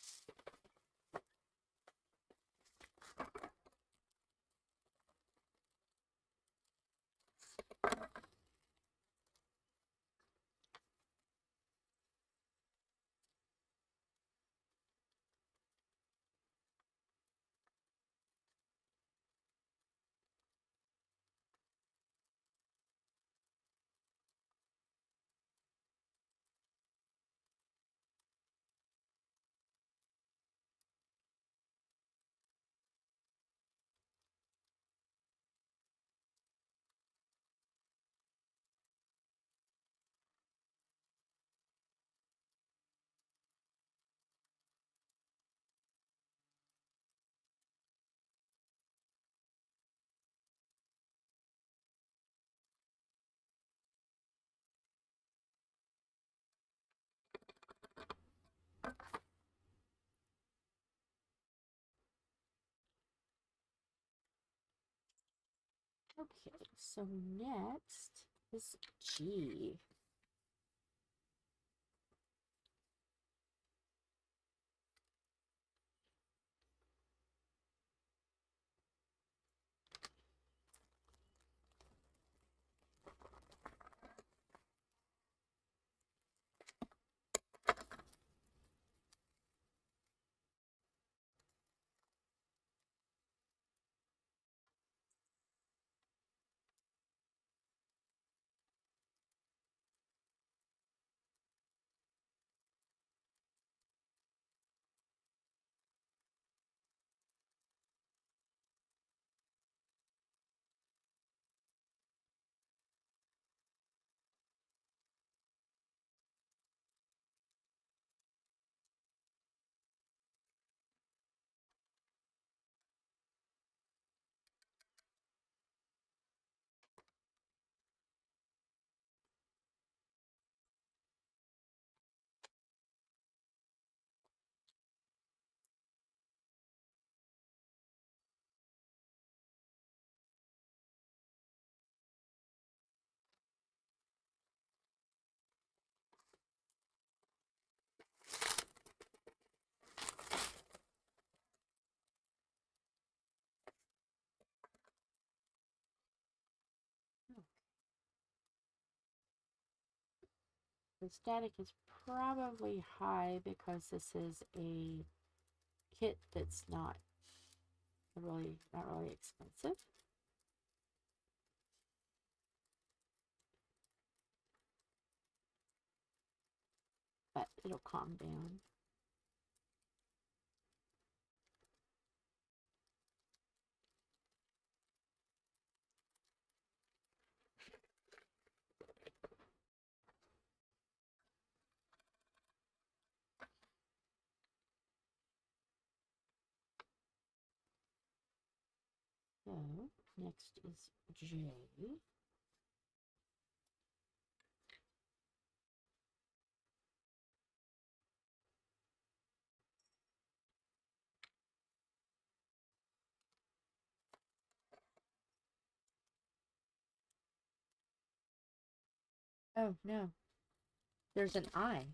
Okay, so next is G. The static is probably high because this is a kit that's not really expensive. But it'll calm down. So, next is J. Oh, no. There's an I.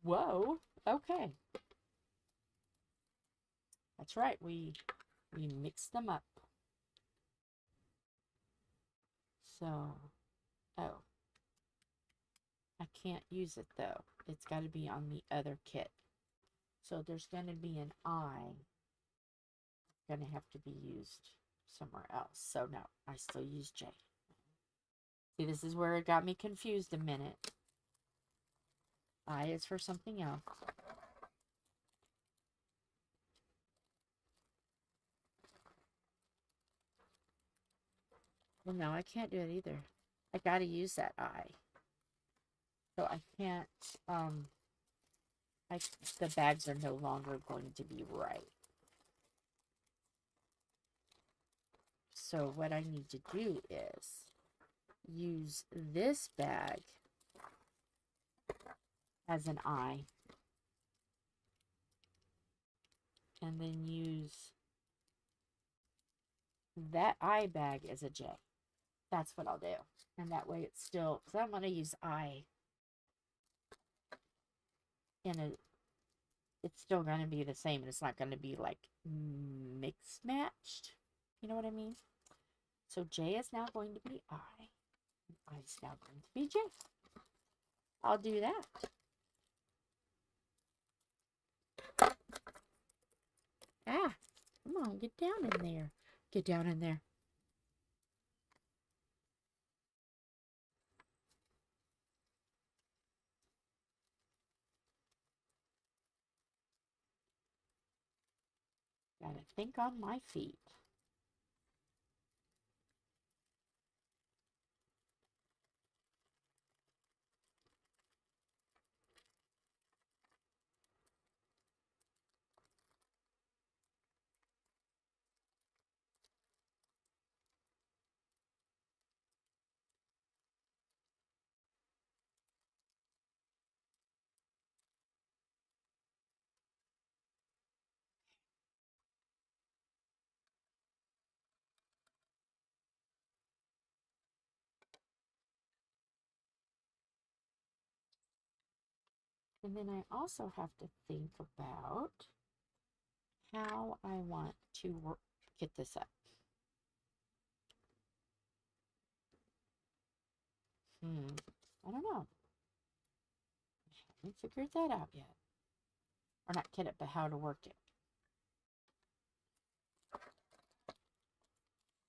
Whoa. Okay. That's right. We mix them up. So, oh. I can't use it though. It's got to be on the other kit. So there's going to be an I. Going to have to be used somewhere else. So no, I still use J. See, this is where it got me confused a minute. I is for something else. Well, no, I can't do it either. I got to use that I. So I can't, the bags are no longer going to be right. So what I need to do is use this bag as an I, and then use that I bag as a J. That's what I'll do. And that way it's still, because I'm going to use I in a, it's still going to be the same. And it's not going to be like mixed matched. You know what I mean? So J is now going to be I. And I is now going to be J. I'll do that. Ah, come on, get down in there. Get down in there. Gotta think on my feet. And then I also have to think about how I want to get this up. I don't know. I haven't figured that out yet. Or not get it, but how to work it.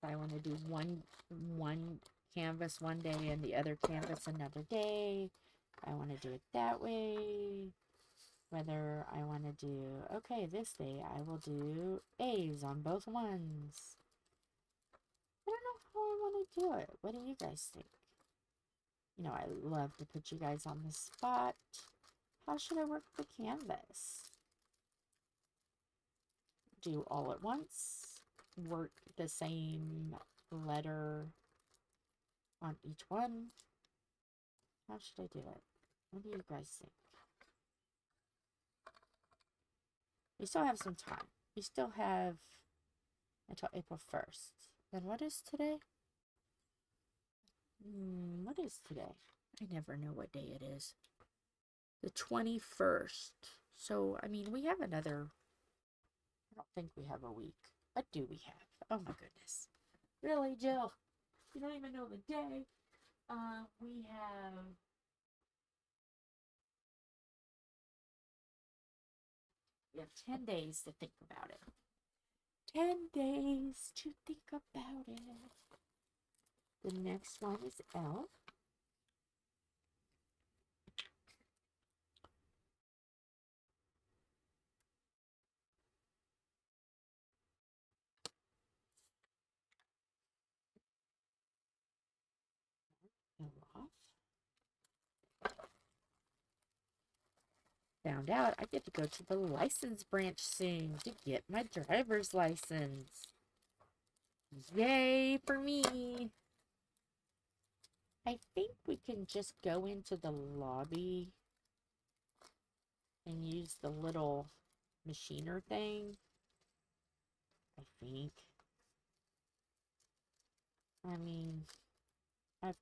I want to do one canvas one day and the other canvas another day. I want to do it that way. Whether I want to do, okay, this day I will do A's on both ones. I don't know how I want to do it. What do you guys think? You know, I love to put you guys on the spot. How should I work the canvas? Do all at once? Work the same letter on each one? How should I do it? What do you guys think? We still have some time. We still have until April 1st. Then what is today? What is today? I never know what day it is. The 21st. So, I mean, we have another, I don't think we have a week. What do we have? Oh my goodness. Really, Jill? You don't even know the day. We We have 10 days to think about it. 10 days to think about it. The next one is L. Off. Found out I get to go to the license branch soon to get my driver's license. Yay for me! I think we can just go into the lobby and use the little machiner thing. I think. I mean, I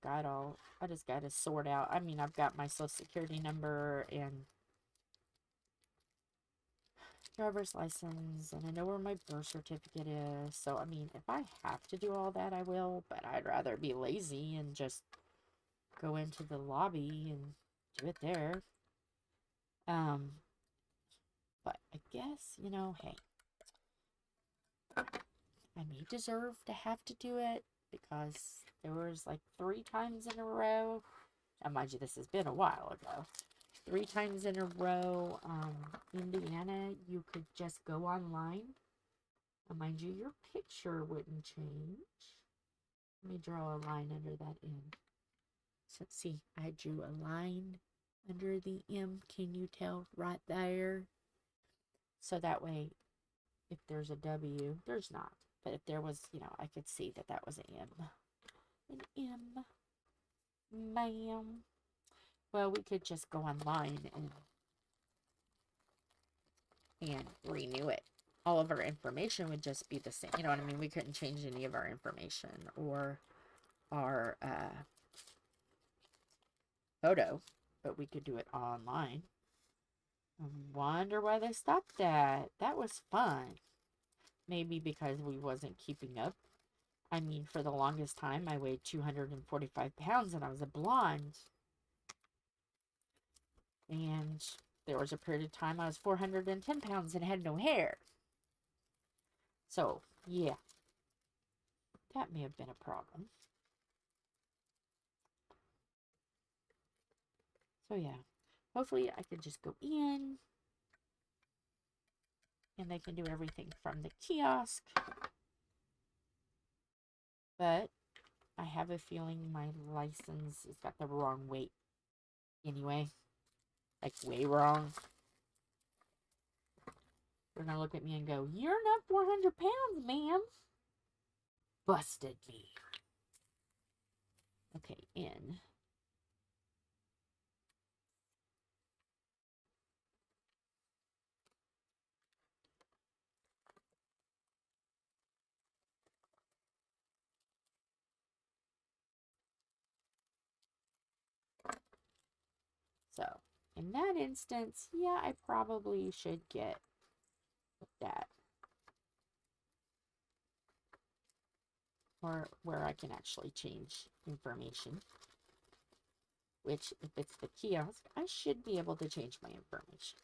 just gotta sort out. I mean, I've got my social security number and driver's license, and I know where my birth certificate is. So, I mean, if I have to do all that, I will, but I'd rather be lazy and just go into the lobby and do it there. But I guess, you know, hey, I may deserve to have to do it because there was like 3 times in a row. And mind you, this has been a while ago. 3 times in a row, Indiana, you could just go online. And mind you, your picture wouldn't change. Let me draw a line under that M. So, see, I drew a line under the M. Can you tell right there? So that way, if there's a W, there's not. But if there was, you know, I could see that that was an M. An M. Ma'am. Well, we could just go online and renew it. All of our information would just be the same. You know what I mean? We couldn't change any of our information or our photo, but we could do it online. I wonder why they stopped that. That was fun. Maybe because we wasn't keeping up. I mean, for the longest time, I weighed 245 pounds and I was a blonde. And there was a period of time I was 410 pounds and had no hair. So, yeah. That may have been a problem. So, yeah. Hopefully, I could just go in. And they can do everything from the kiosk. But I have a feeling my license has got the wrong weight. Anyway. Like, way wrong. They're going to look at me and go, "You're not 400 pounds, ma'am." Busted me. Okay, in. So, in that instance, yeah, I probably should get that. Or where I can actually change information. Which, if it's the kiosk, I should be able to change my information.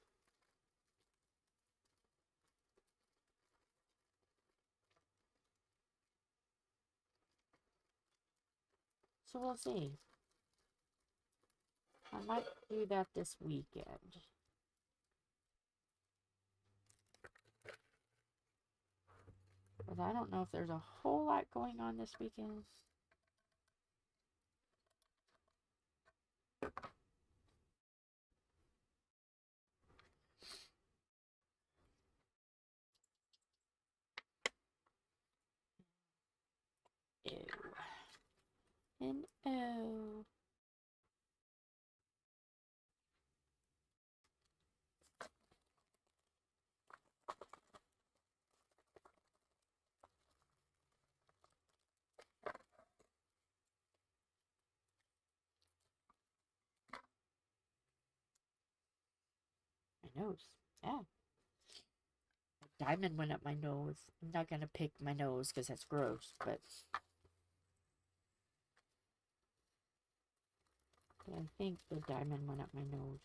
So we'll see. I might do that this weekend. But I don't know if there's a whole lot going on this weekend. Ew. And oh. My nose. Yeah. A diamond went up my nose. I'm not going to pick my nose because that's gross, but I think the diamond went up my nose.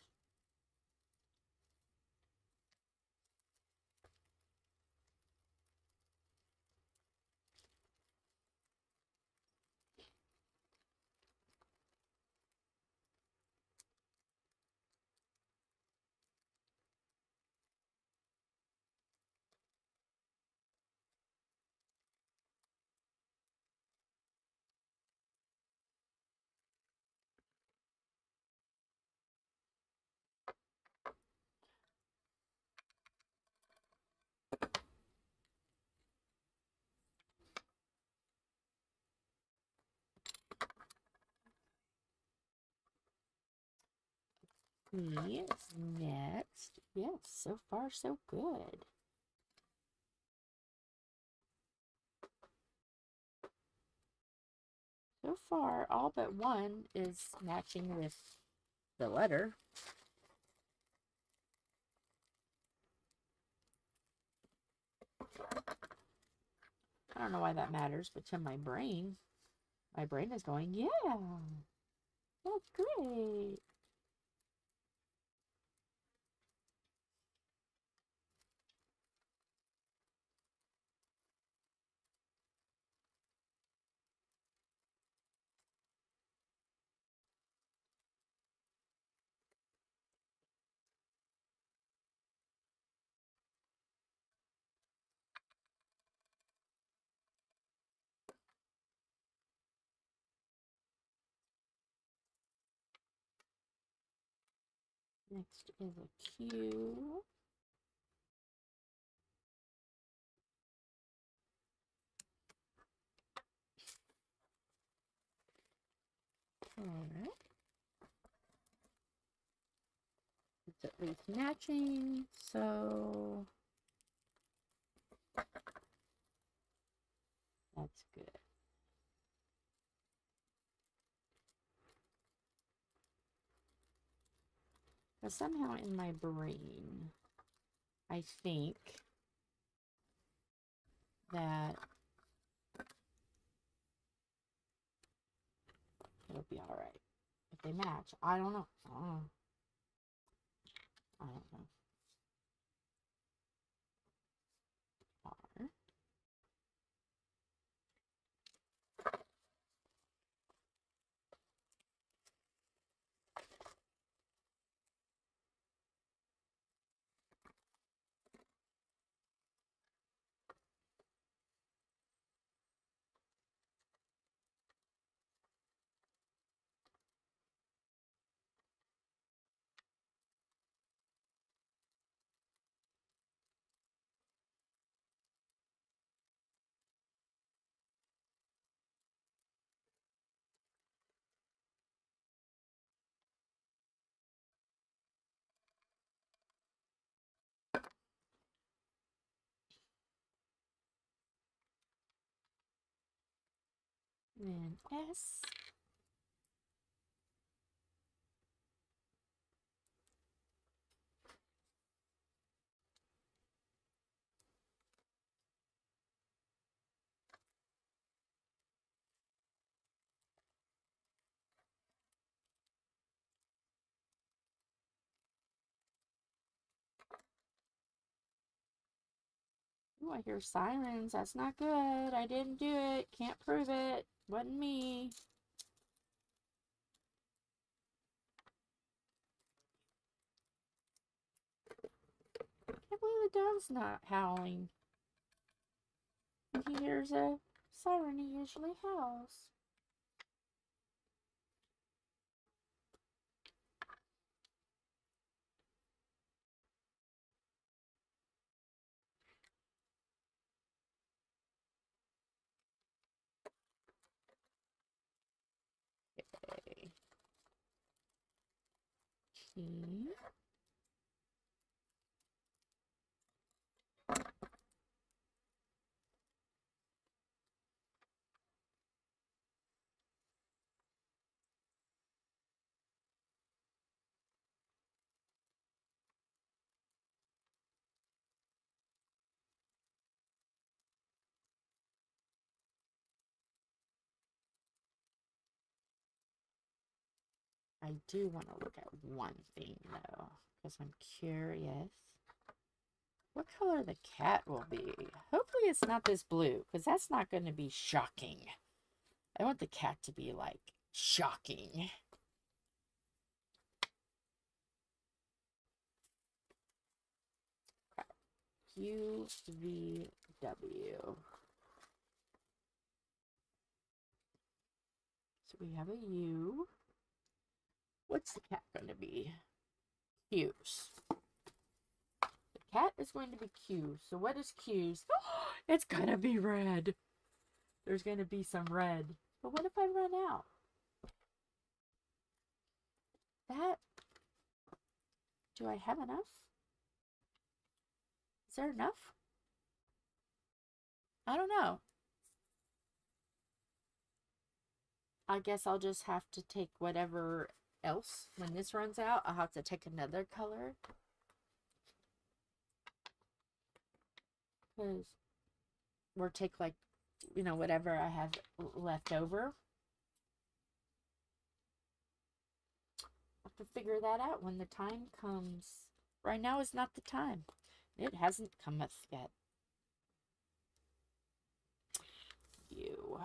He is next. Yes, so far so good. So far, all but one is matching with the letter. I don't know why that matters, but to my brain is going, yeah, that's great. Next is a Q. Alright. It's at least matching, so that's good. But somehow in my brain, I think that it'll be alright. If they match, I don't know. I don't know. R. Then S. Oh, I hear sirens. That's not good. I didn't do it. Can't prove it. Wasn't me. Can't believe the dog's not howling. If he hears a siren, he usually howls. Okay. Key. I do want to look at one thing though, because I'm curious what color the cat will be. Hopefully it's not this blue, because that's not going to be shocking. I want the cat to be like shocking. UVW. So we have a U. What's the cat going to be? Q's. The cat is going to be Q. So what is Q's? It's going to be red. There's going to be some red. But what if I run out? That Do I have enough? Is there enough? I don't know. I guess I'll just have to take whatever else. When this runs out, I'll have to take another color. Or take, like, you know, whatever I have left over. I'll have to figure that out when the time comes. Right now is not the time. It hasn't cometh yet. You.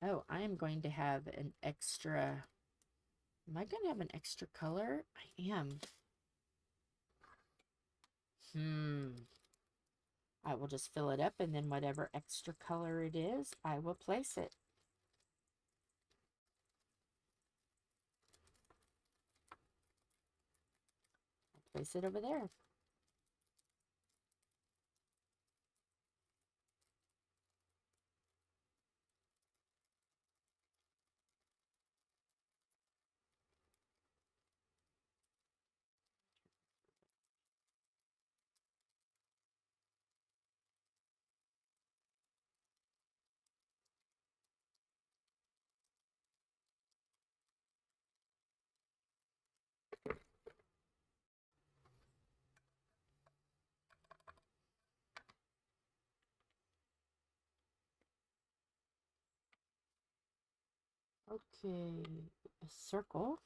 Oh, I am going to have an extra... Am I going to have an extra color? I am. I will just fill it up, and then whatever extra color it is, I will place it. I'll place it over there. Okay, a circle.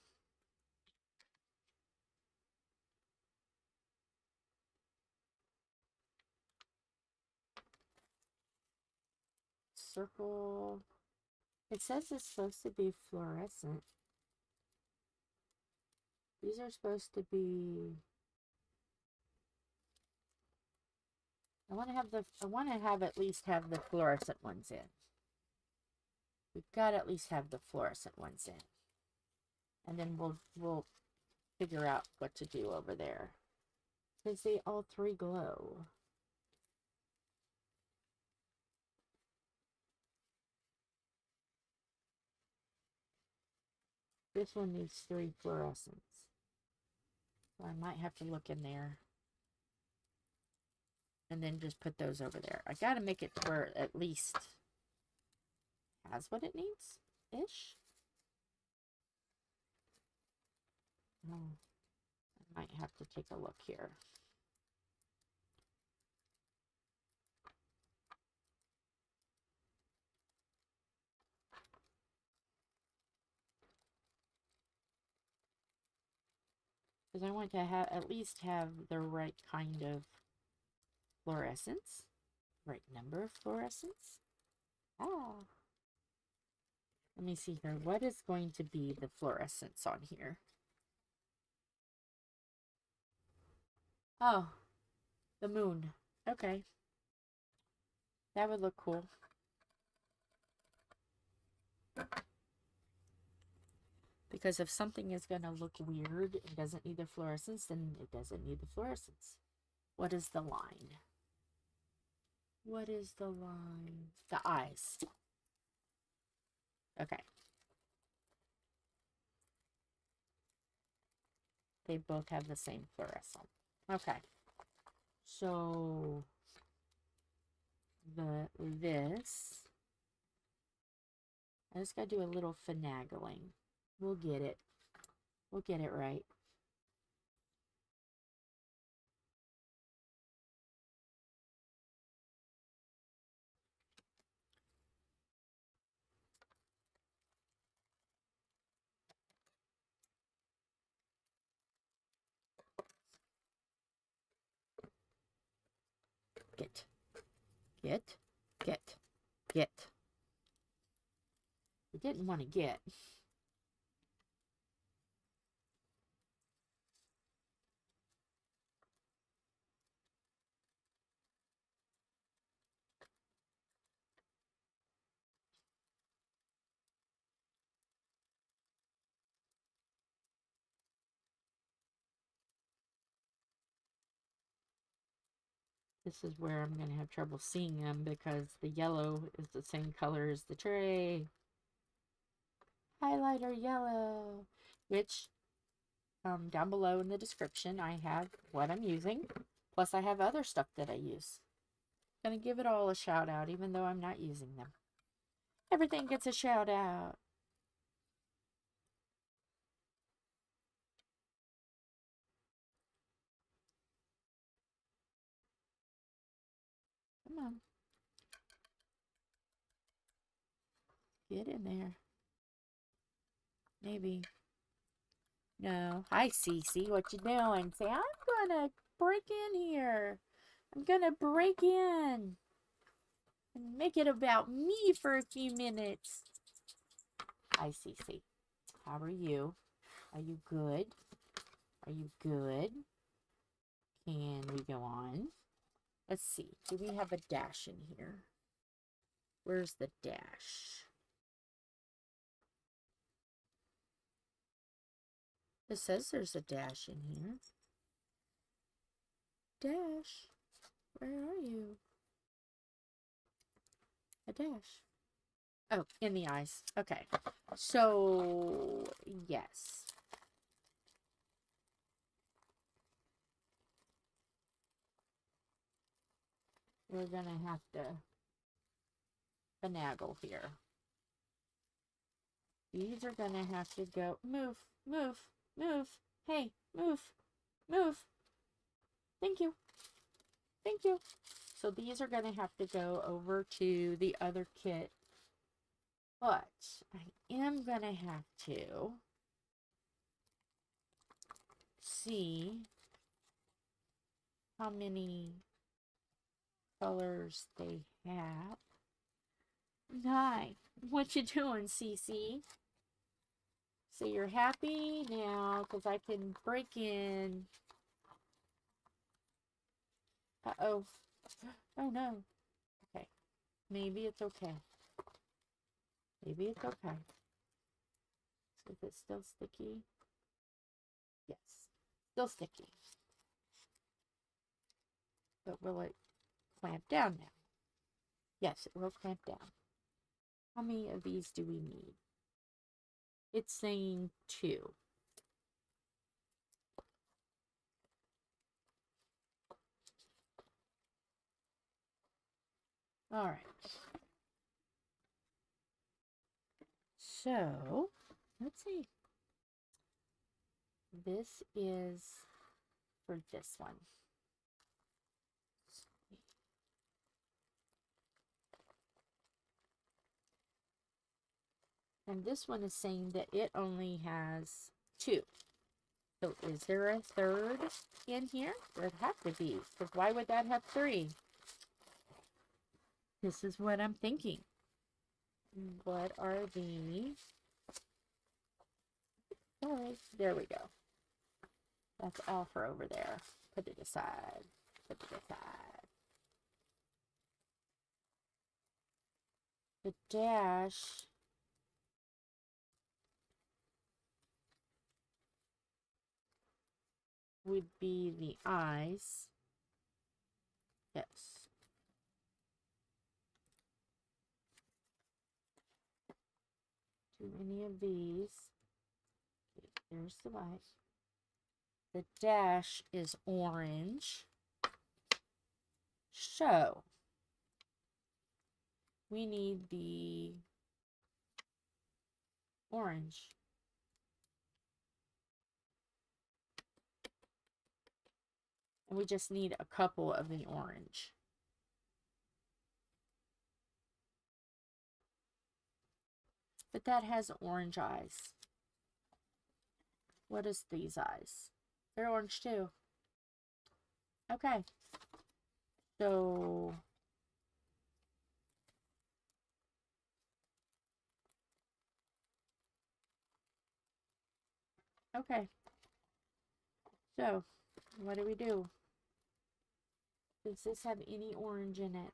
Circle. It says it's supposed to be fluorescent. These are supposed to be... I want to have at least have the fluorescent ones in. We've got to at least have the fluorescent ones in. And then we'll figure out what to do over there. Because they all three glow. This one needs 3 fluorescents. So I might have to look in there. And then just put those over there. I gotta make it to where at least has what it needs ish. Oh, I might have to take a look here. Because I want to have at least have the right kind of fluorescence, right number of fluorescence. Ah. Let me see here. What is going to be the fluorescence on here? Oh, the moon. Okay. That would look cool. Because if something is going to look weird and doesn't need the fluorescence, then it doesn't need the fluorescence. What is the line? What is the line? The eyes. Okay. They both have the same fluorescent. Okay. So this I just gotta do a little finagling. We'll get it. We'll get it right. Get. Get. Get. Get. We didn't want to get. This is where I'm going to have trouble seeing them because the yellow is the same color as the tray. Highlighter yellow, which down below in the description I have what I'm using. Plus I have other stuff that I use. Gonna give it all a shout out even though I'm not using them. Everything gets a shout out. Come on. Get in there. Maybe. No. Hi, Cece. What you doing? Say, I'm gonna break in here. I'm gonna break in. And make it about me for a few minutes. Hi, Cece. How are you? Are you good? Are you good? Can we go on? Let's see. Do we have a dash in here? Where's the dash? It says there's a dash in here. Dash. Where are you? A dash. Oh, in the eyes. Okay. So, yes. We're going to have to finagle here. These are going to have to go. Move, move, move. Hey, move, move. Thank you. Thank you. So these are going to have to go over to the other kit. But I am going to have to see how many colors they have. Hi, what you doing, Cece? So you're happy now because I can break in. Uh-oh. Oh, no. Okay. Maybe it's okay. Maybe it's okay. Is it still sticky? Yes. Still sticky. But will it clamp down now? Yes, it will clamp down. How many of these do we need? It's saying 2. All right. So, let's see. This is for this one. And this one is saying that it only has 2. So is there a third in here? There'd have to be, because why would that have 3? This is what I'm thinking. What are the... Oh, there we go. That's all for over there. Put it aside. Put it aside. The dash... would be the eyes. Yes. Too many of these. Okay, there's the white. The dash is orange. So, we need the orange. And we just need a couple of the orange. But that has orange eyes. What is these eyes? They're orange too. Okay. So... okay. So, what do we do? Does this have any orange in it?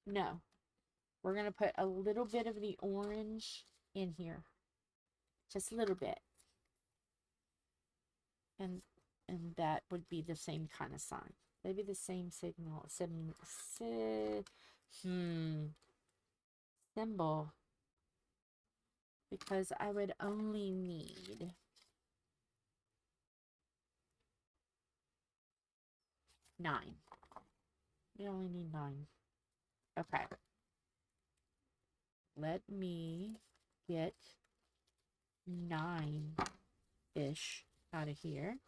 No. We're going to put a little bit of the orange in here. Just a little bit. And that would be the same kind of sign. Maybe the same signal. Symbol. Because I would only need 9. We only need 9. Okay. Let me get 9 fish out of here.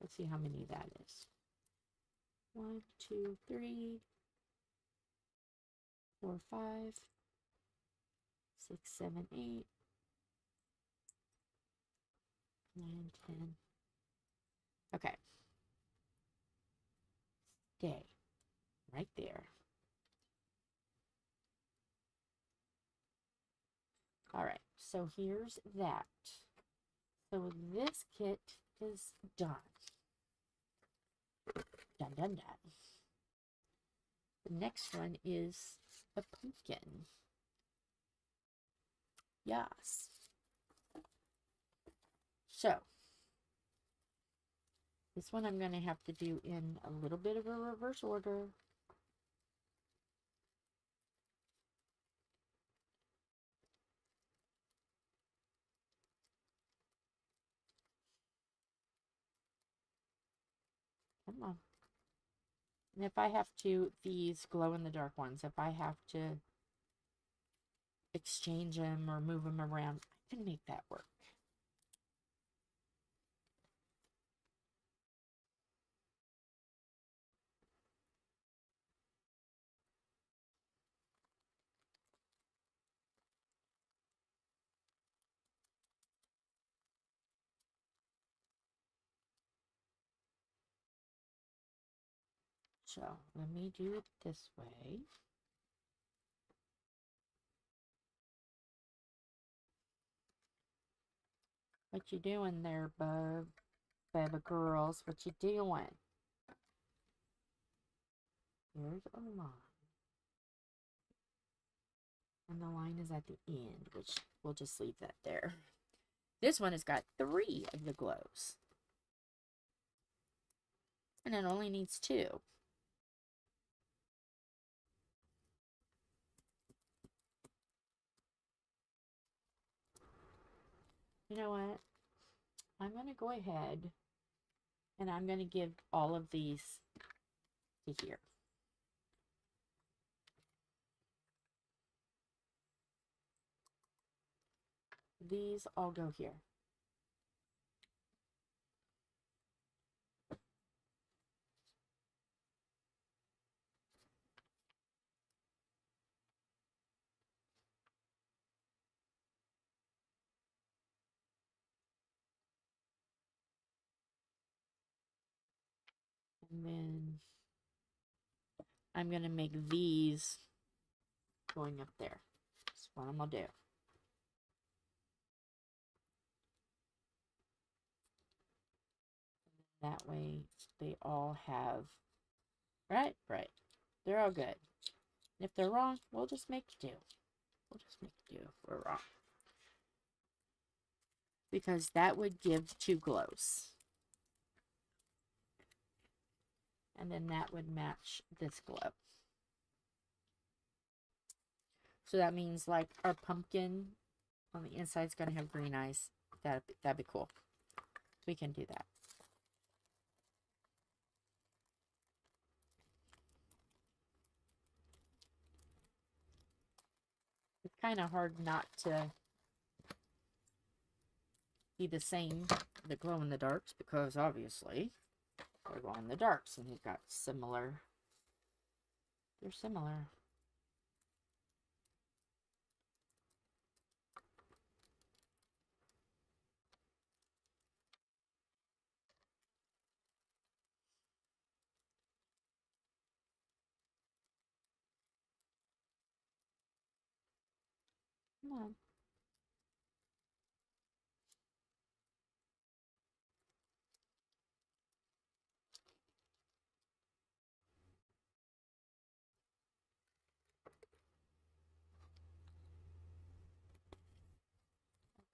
Let's see how many that is. 1, 2, 3, 4, 5, 6, 7, 8, 9, 10. Okay. Stay right there. All right, so here's that. So this kit is done. Done, done, done. The next one is a pumpkin. Yes. So, this one I'm going to have to do in a little bit of a reverse order. Come on. And if I have to, these glow-in-the-dark ones, if I have to exchange them or move them around, I can make that work. So, let me do it this way. What you doing there, baby girls? What you doing? Here's a line. And the line is at the end, which we'll just leave that there. This one has got 3 of the glows. And it only needs 2. You know what? I'm going to go ahead and I'm going to give all of these to here. These all go here. And then I'm going to make these going up there. That's what I'm going to do. That way they all have, right. They're all good. And if they're wrong, we'll just make do. We'll just make do if we're wrong. Because that would give 2 glows. And then that would match this glow. So that means like our pumpkin on the inside is going to have green eyes. That'd be cool. We can do that. It's kind of hard not to be the same, the glow in the darks, because obviously they're glow in the darks and they've got similar. They're similar. Come on.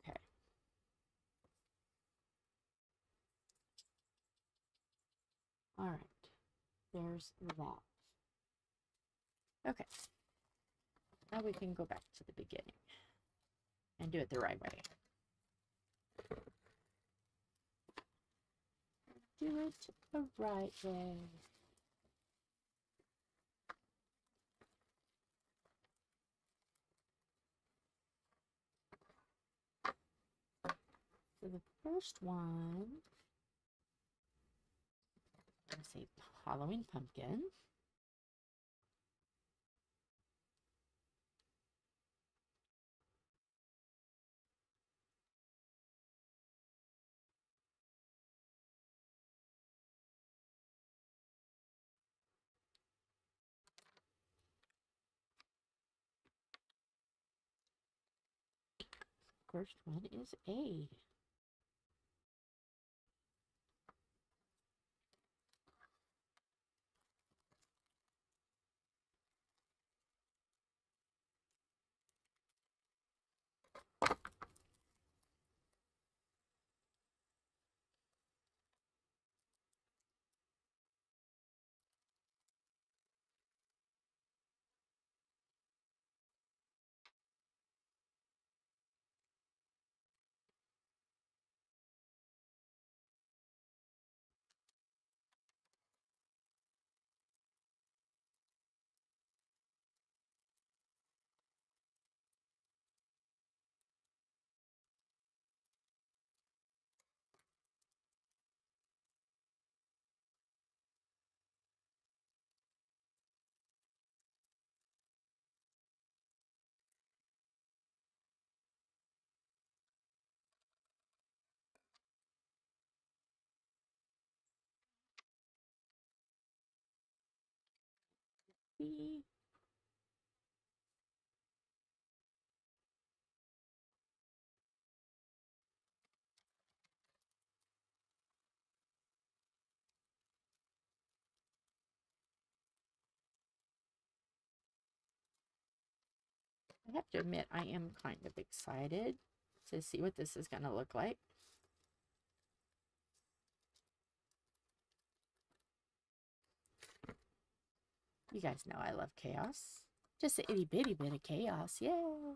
Okay. Alright. There's that. Okay. Now we can go back to the beginning. And do it the right way. Do it the right way. So the first one, I'm going to say Halloween pumpkin. First one is A. B. I have to admit, I am kind of excited to see what this is going to look like. You guys know I love chaos. Just a itty bitty bit of chaos, yeah.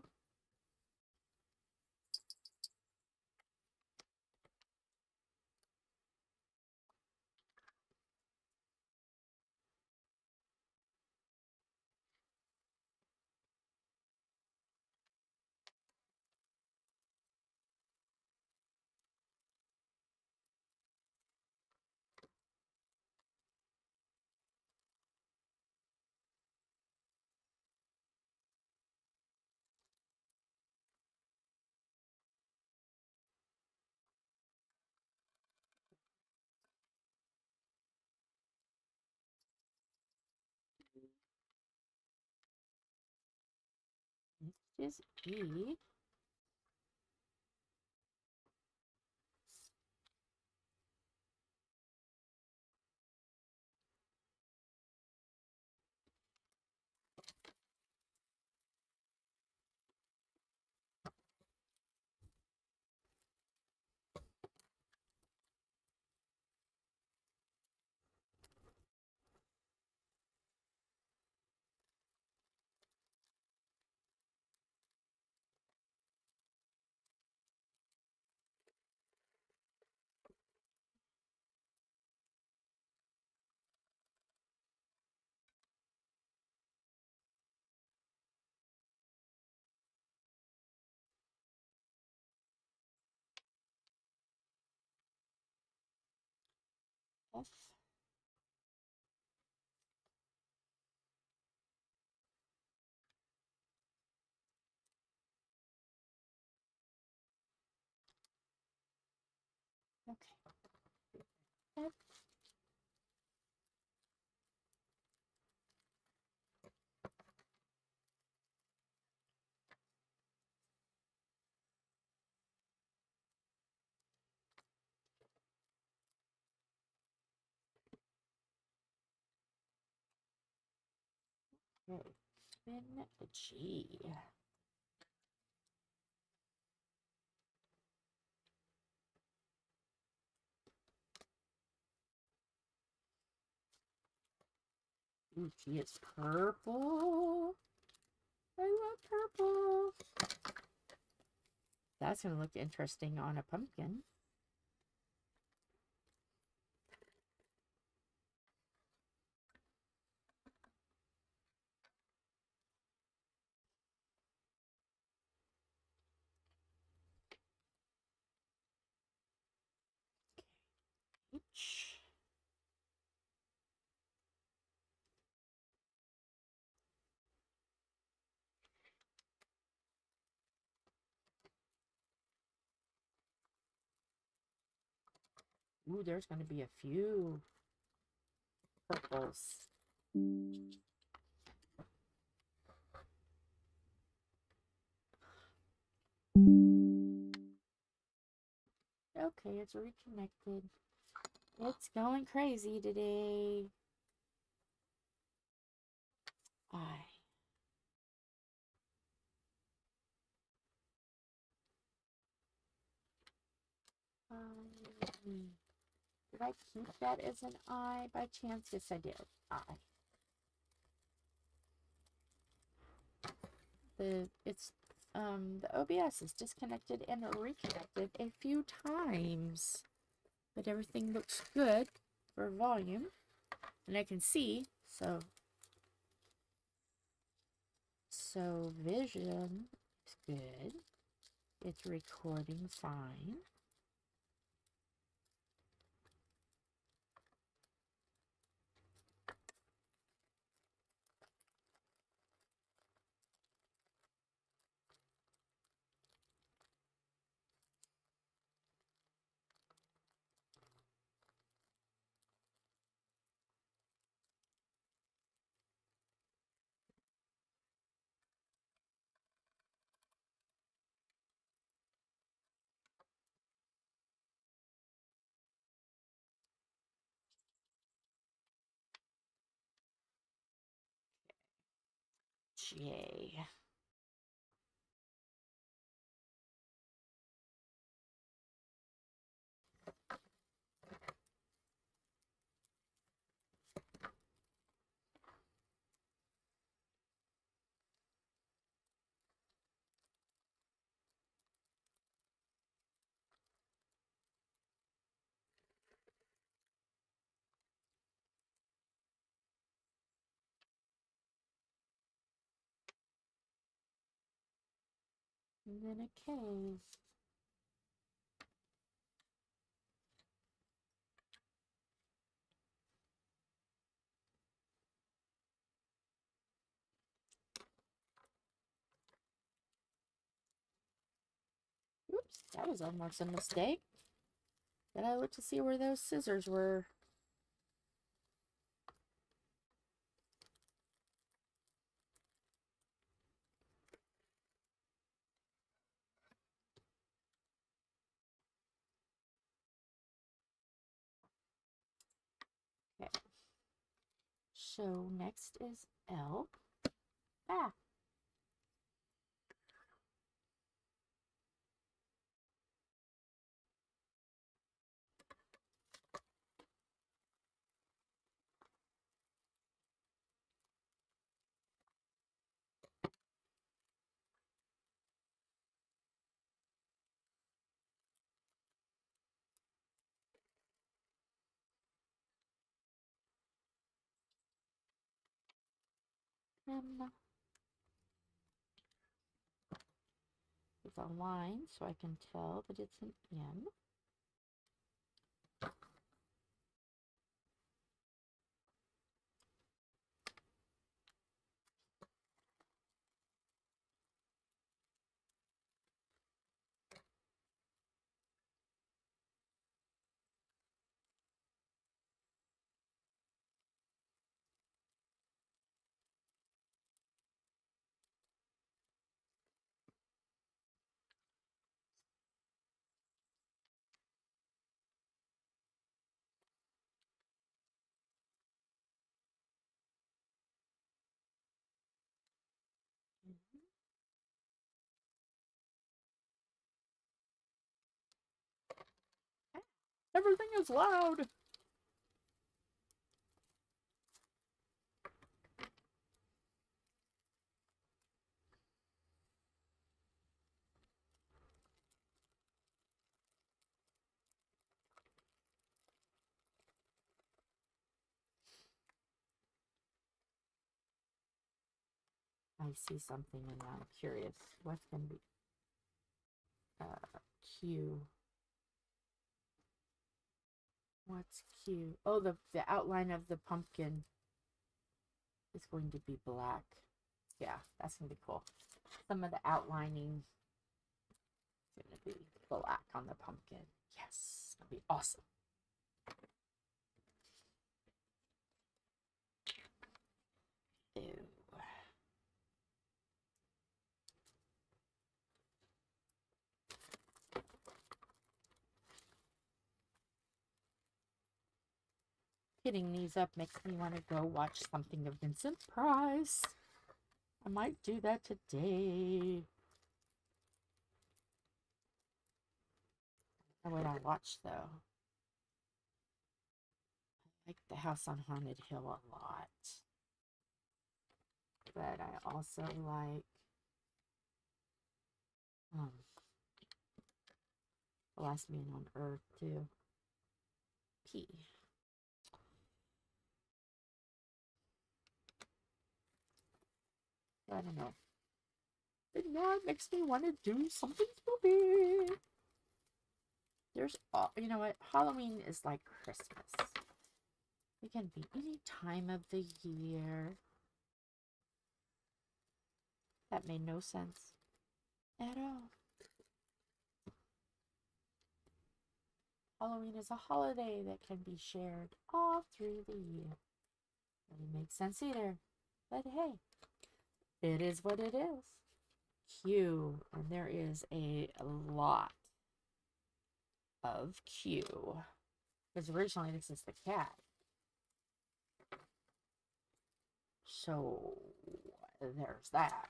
Next is E. F. Okay. F. Okay. Then G. Ooh, she is purple. I love purple. That's going to look interesting on a pumpkin. Ooh, there's going to be a few purples. Okay, it's reconnected. It's going crazy today. Did I keep that as an eye by chance? Yes, I did. Eye. The OBS is disconnected and reconnected a few times, but everything looks good for volume, and I can see. So vision is good. It's recording fine. J. And then a K. Oops, that was almost a mistake. Then I looked to see where those scissors were. Okay. So next is L. Ah. M. With a line so I can tell that it's an M. Everything is loud. I see something and I'm curious. What's going to be Q? What's Q? Oh, the outline of the pumpkin is going to be black. Yeah, that's going to be cool. Some of the outlining is going to be black on the pumpkin. Yes, it'll be awesome. Ew. Hitting these up makes me want to go watch something of Vincent Price. I might do that today. What would I watch though? I like The House on Haunted Hill a lot. But I also like The Last Man on Earth too. P. I don't know. But now it makes me want to do something spooky. There's all, you know what? Halloween is like Christmas. It can be any time of the year. That made no sense at all. Halloween is a holiday that can be shared all through the year. Doesn't make sense either. But hey, it is what it is. Q. And there is a lot of Q. Because originally this is the cat. So there's that.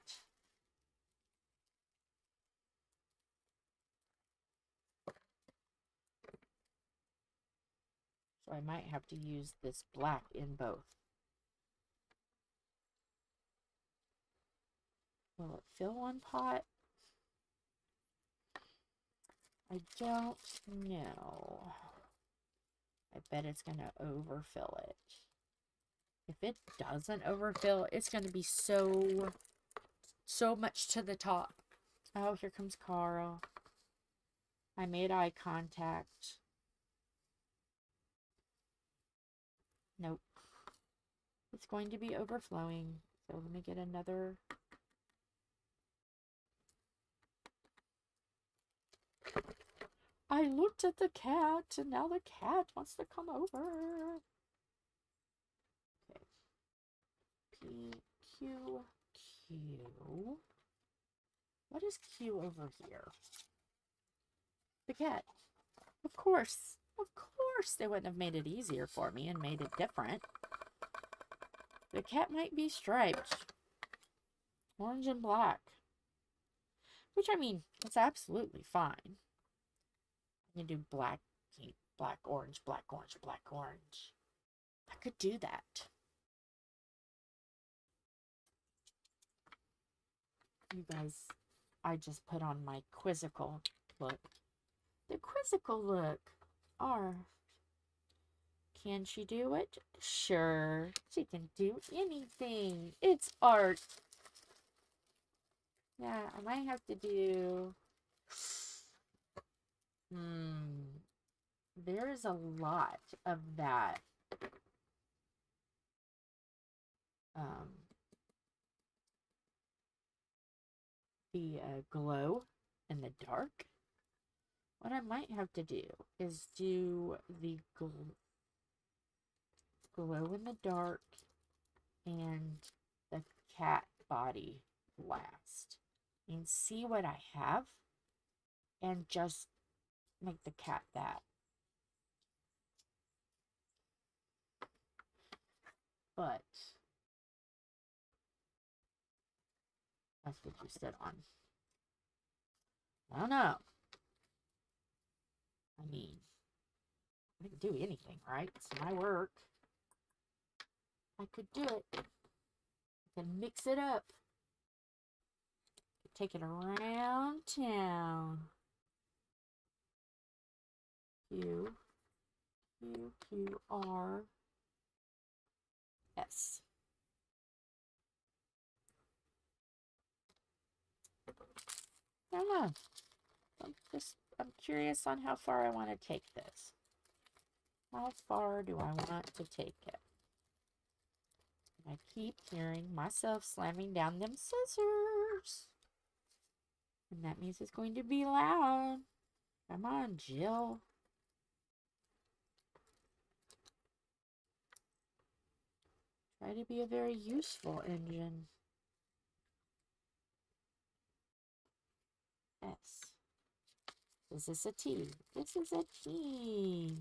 So I might have to use this black in both. Will it fill one pot? I don't know. I bet it's going to overfill it. If it doesn't overfill, it's going to be so much to the top. Oh, here comes Carl. I made eye contact. Nope. It's going to be overflowing. So let me get another. I looked at the cat, and now the cat wants to come over. Okay. P, Q, Q. What is Q over here? The cat. Of course. Of course they wouldn't have made it easier for me and made it different. The cat might be striped. Orange and black. Which, I mean, it's absolutely fine. You do black, pink, black, orange, black, orange, black, orange. I could do that. You guys, I just put on my quizzical look. The quizzical look. Can she do it? Sure. She can do anything. It's art. Yeah, I might have to do... There is a lot of that. The glow in the dark. What I might have to do is do the glow in the dark and the cat body last. And see what I have and just make the cat that. But that's what you said on. I don't know. I mean, I can do anything, right? It's my work. I could do it. I can mix it up. Take it around town. Q, Q, Q, R, S. I don't know. I'm curious on how far I want to take this. How far do I want to take it? I keep hearing myself slamming down them scissors. And that means it's going to be loud. Come on, Jill. Try to be a very useful engine. S. This is a T. This is a T.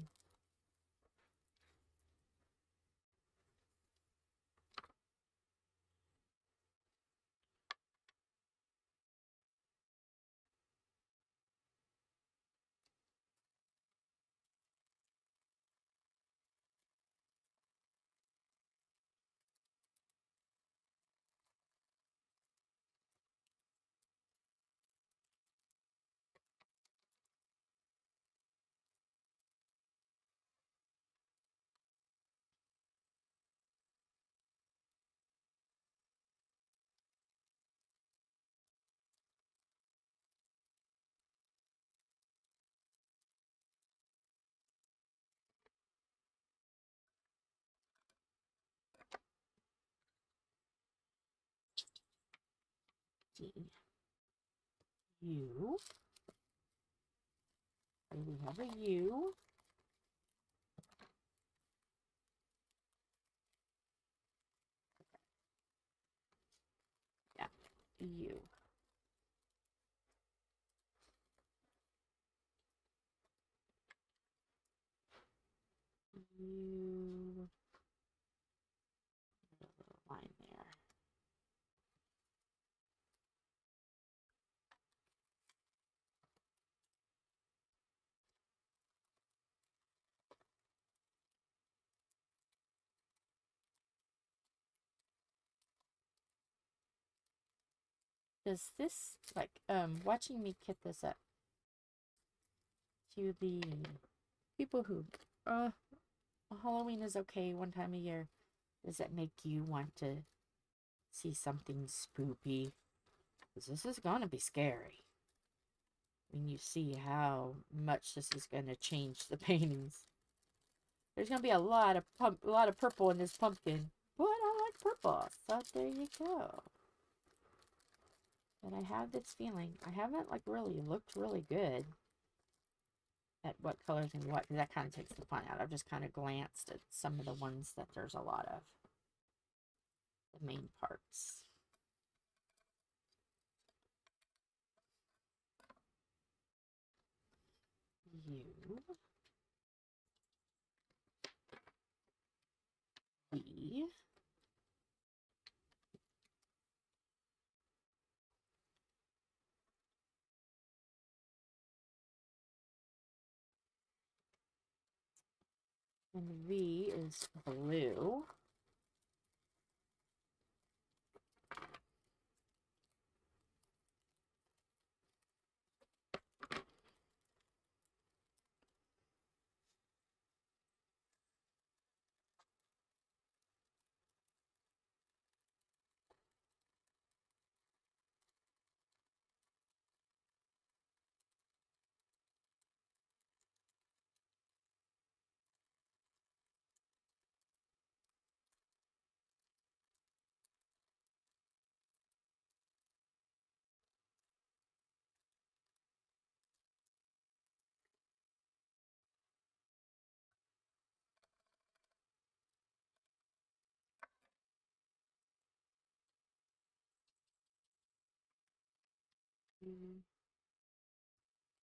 D. U. Here we have a U. Yeah, U. U. Put a little line there. Does this, like, watching me kit this up to the people who, Halloween is okay one time a year. Does it make you want to see something spoopy? Because this is going to be scary. When you see how much this is going to change the paintings. There's going to be a lot of purple in this pumpkin. But I like purple, so there you go. But I have this feeling, I haven't like really looked really good at what colors and what, because that kind of takes the fun out. I've just kind of glanced at some of the ones that there's a lot of. The main parts. U. B. And V is blue.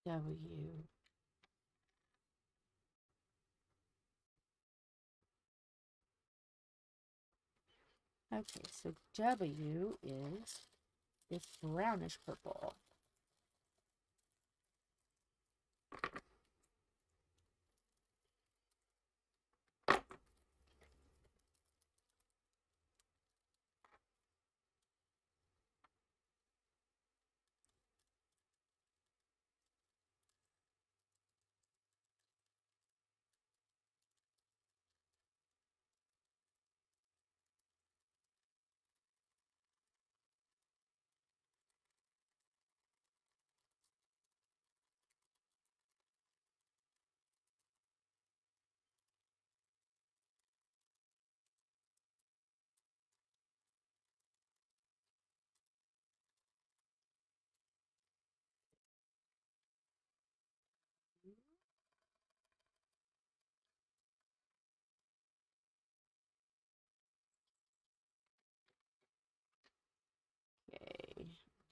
W. Okay, so W is this brownish purple.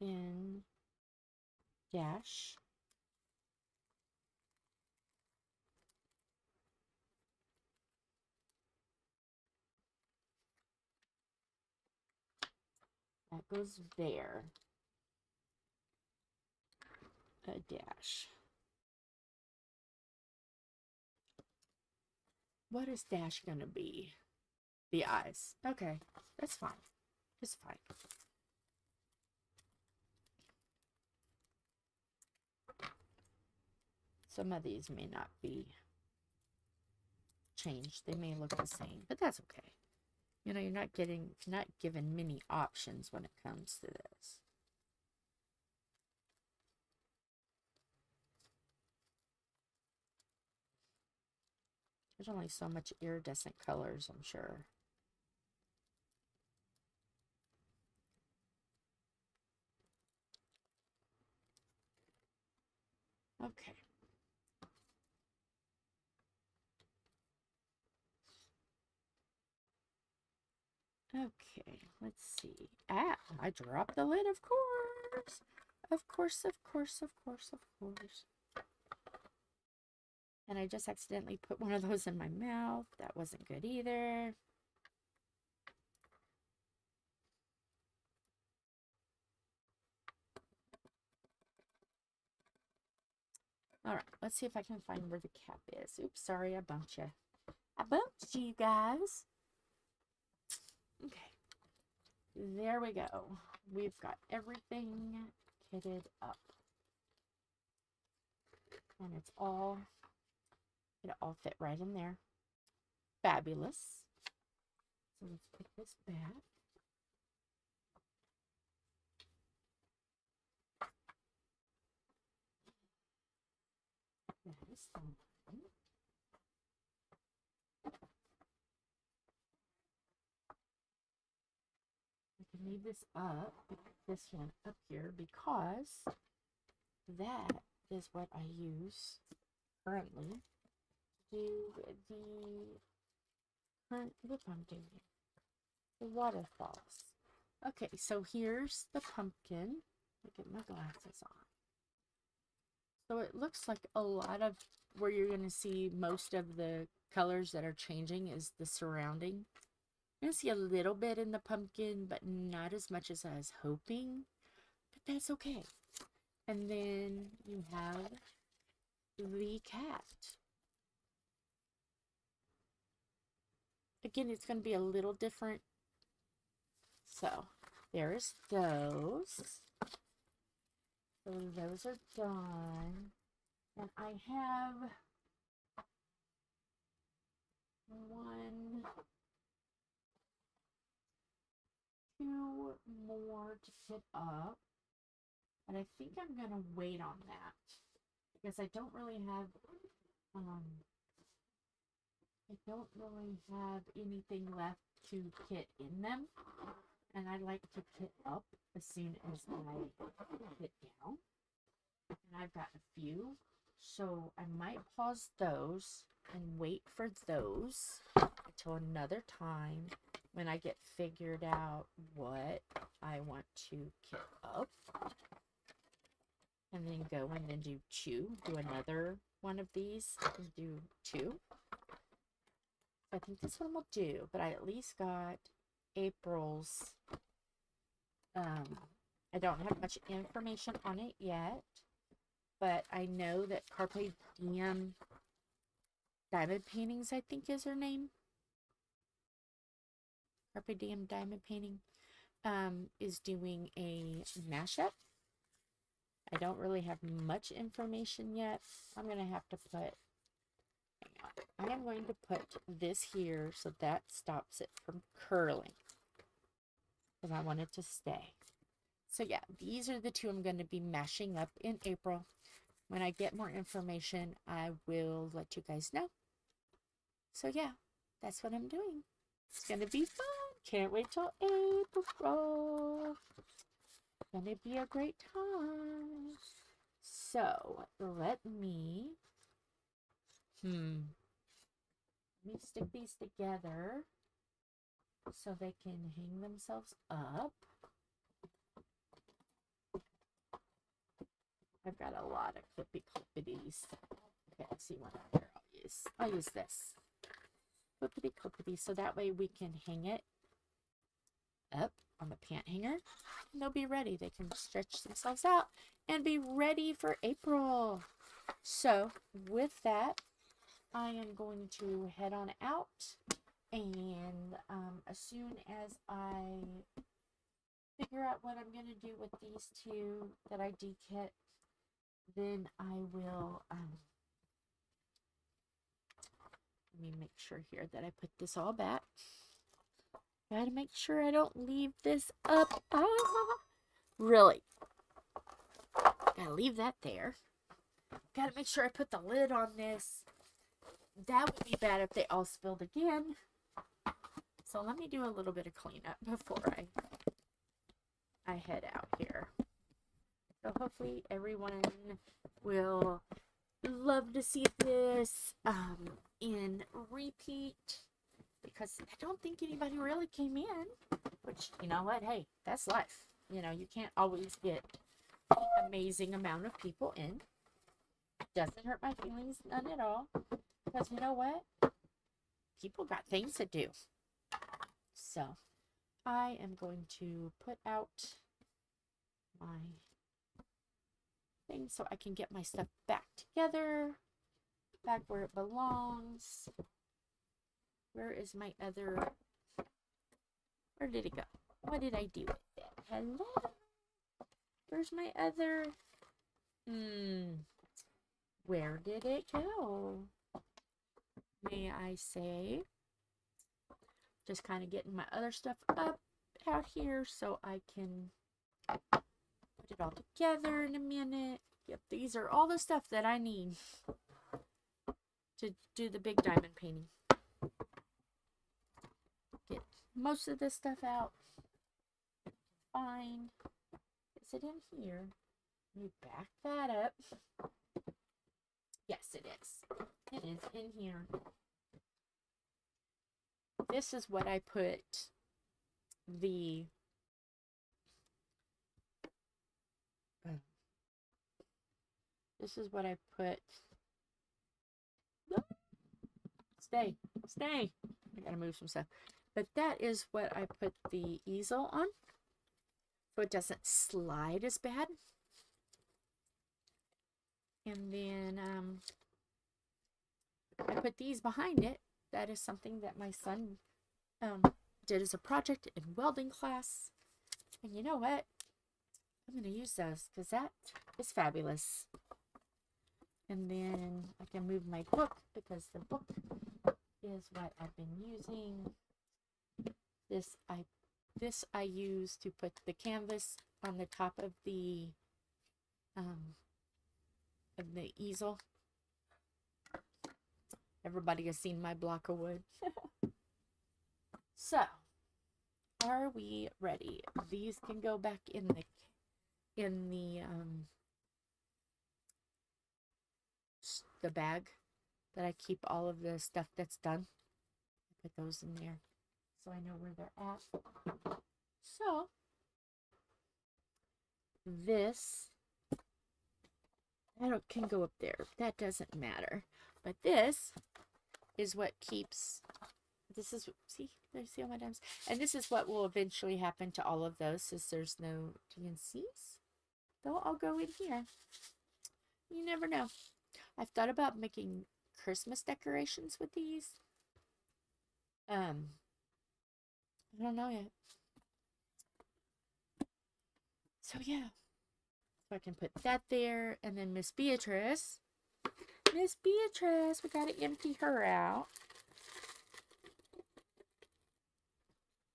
in dash. That goes there. A dash. What is dash gonna be? The eyes. Okay, that's fine. It's fine. Some of these may not be changed. They may look the same, but that's okay. You know, you're not given many options when it comes to this. There's only so much iridescent colors, I'm sure. Okay. Okay, let's see. Ah, I dropped the lid, of course. Of course, of course, of course, of course. And I just accidentally put one of those in my mouth. That wasn't good either. All right, let's see if I can find where the cap is. Oops, sorry, I bumped you. I bumped you guys. Okay, there we go. We've got everything kitted up. And it all fit right in there. Fabulous. So let's put this back. That is fine. I can leave this up, this one up here, because that is what I use currently to do the current look I'm doing. The waterfalls. Okay, so here's the pumpkin. Let me get my glasses on. So it looks like a lot of where you're going to see most of the colors that are changing is the surrounding. You're going to see a little bit in the pumpkin, but not as much as I was hoping. But that's okay. And then you have the cat. Again, it's going to be a little different. So there's those. So those are done. And I have two more to put up. And I think I'm going to wait on that. Because I don't really have anything left to kit in them. And I like to kit up as soon as I kit down. And I've got a few. So I might pause those and wait for those until another time when I get figured out what I want to kit up. And then go and then do another one of these and do two. I think this one will do, but I at least got April's. I don't have much information on it yet, but I know that Carpe Diem Diamond Paintings, I think is her name. Carpe Diem Diamond Painting is doing a mashup. I don't really have much information yet. I'm going to have to put, I am going to put this here so that stops it from curling. Because I want it to stay. So yeah, these are the two I'm going to be mashing up in April. When I get more information, I will let you guys know. So yeah, that's what I'm doing. It's going to be fun. Can't wait till April. Gonna be a great time. So let me stick these together so they can hang themselves up. I've got a lot of clippy clippities. Okay, I see one out there. I'll use this. Clippity clippity, so that way we can hang it up on the pant hanger. And they'll be ready. They can stretch themselves out and be ready for April. So with that, I am going to head on out, and as soon as I figure out what I'm going to do with these two that I dekit, then I will let me make sure here that I put this all back. Gotta make sure I don't leave this up. Really, gotta leave that there. Gotta make sure I put the lid on this. That would be bad if they all spilled again. So let me do a little bit of cleanup before I head out here. So hopefully everyone will love to see this in repeat, because I don't think anybody really came in, which, you know what, hey, that's life. You know, you can't always get an amazing amount of people in. Doesn't hurt my feelings none at all, because you know what, people got things to do. So I am going to put out my thing so I can get my stuff back together, back where it belongs. Where is my other, where did it go? What did I do with it? Hello? Where's my other, where did it go? May I say? Just kind of getting my other stuff up out here so I can put it all together in a minute. Yep, these are all the stuff that I need to do the big diamond painting. Get most of this stuff out. Fine. Is it in here? Let me back that up. Yes, it is. It is in here. This is what I put the this is what I put. Stay. I gotta move some stuff. But that is what I put the easel on, so it doesn't slide as bad. And then I put these behind it. That is something that my son did as a project in welding class. And you know what? I'm going to use those because that is fabulous. And then I can move my book because the book is what I've been using. This I use to put the canvas on the top of the easel. Everybody has seen my block of wood. So, are we ready? These can go back in the bag that I keep all of the stuff that's done. I put those in there so I know where they're at. So, this that can go up there. That doesn't matter. But this is what keeps, this is, see all my diamonds? And this is what will eventually happen to all of those, since there's no TNCs. They'll all go in here. You never know. I've thought about making Christmas decorations with these. I don't know yet. So yeah. So I can put that there, and then Miss Beatrice, we gotta empty her out.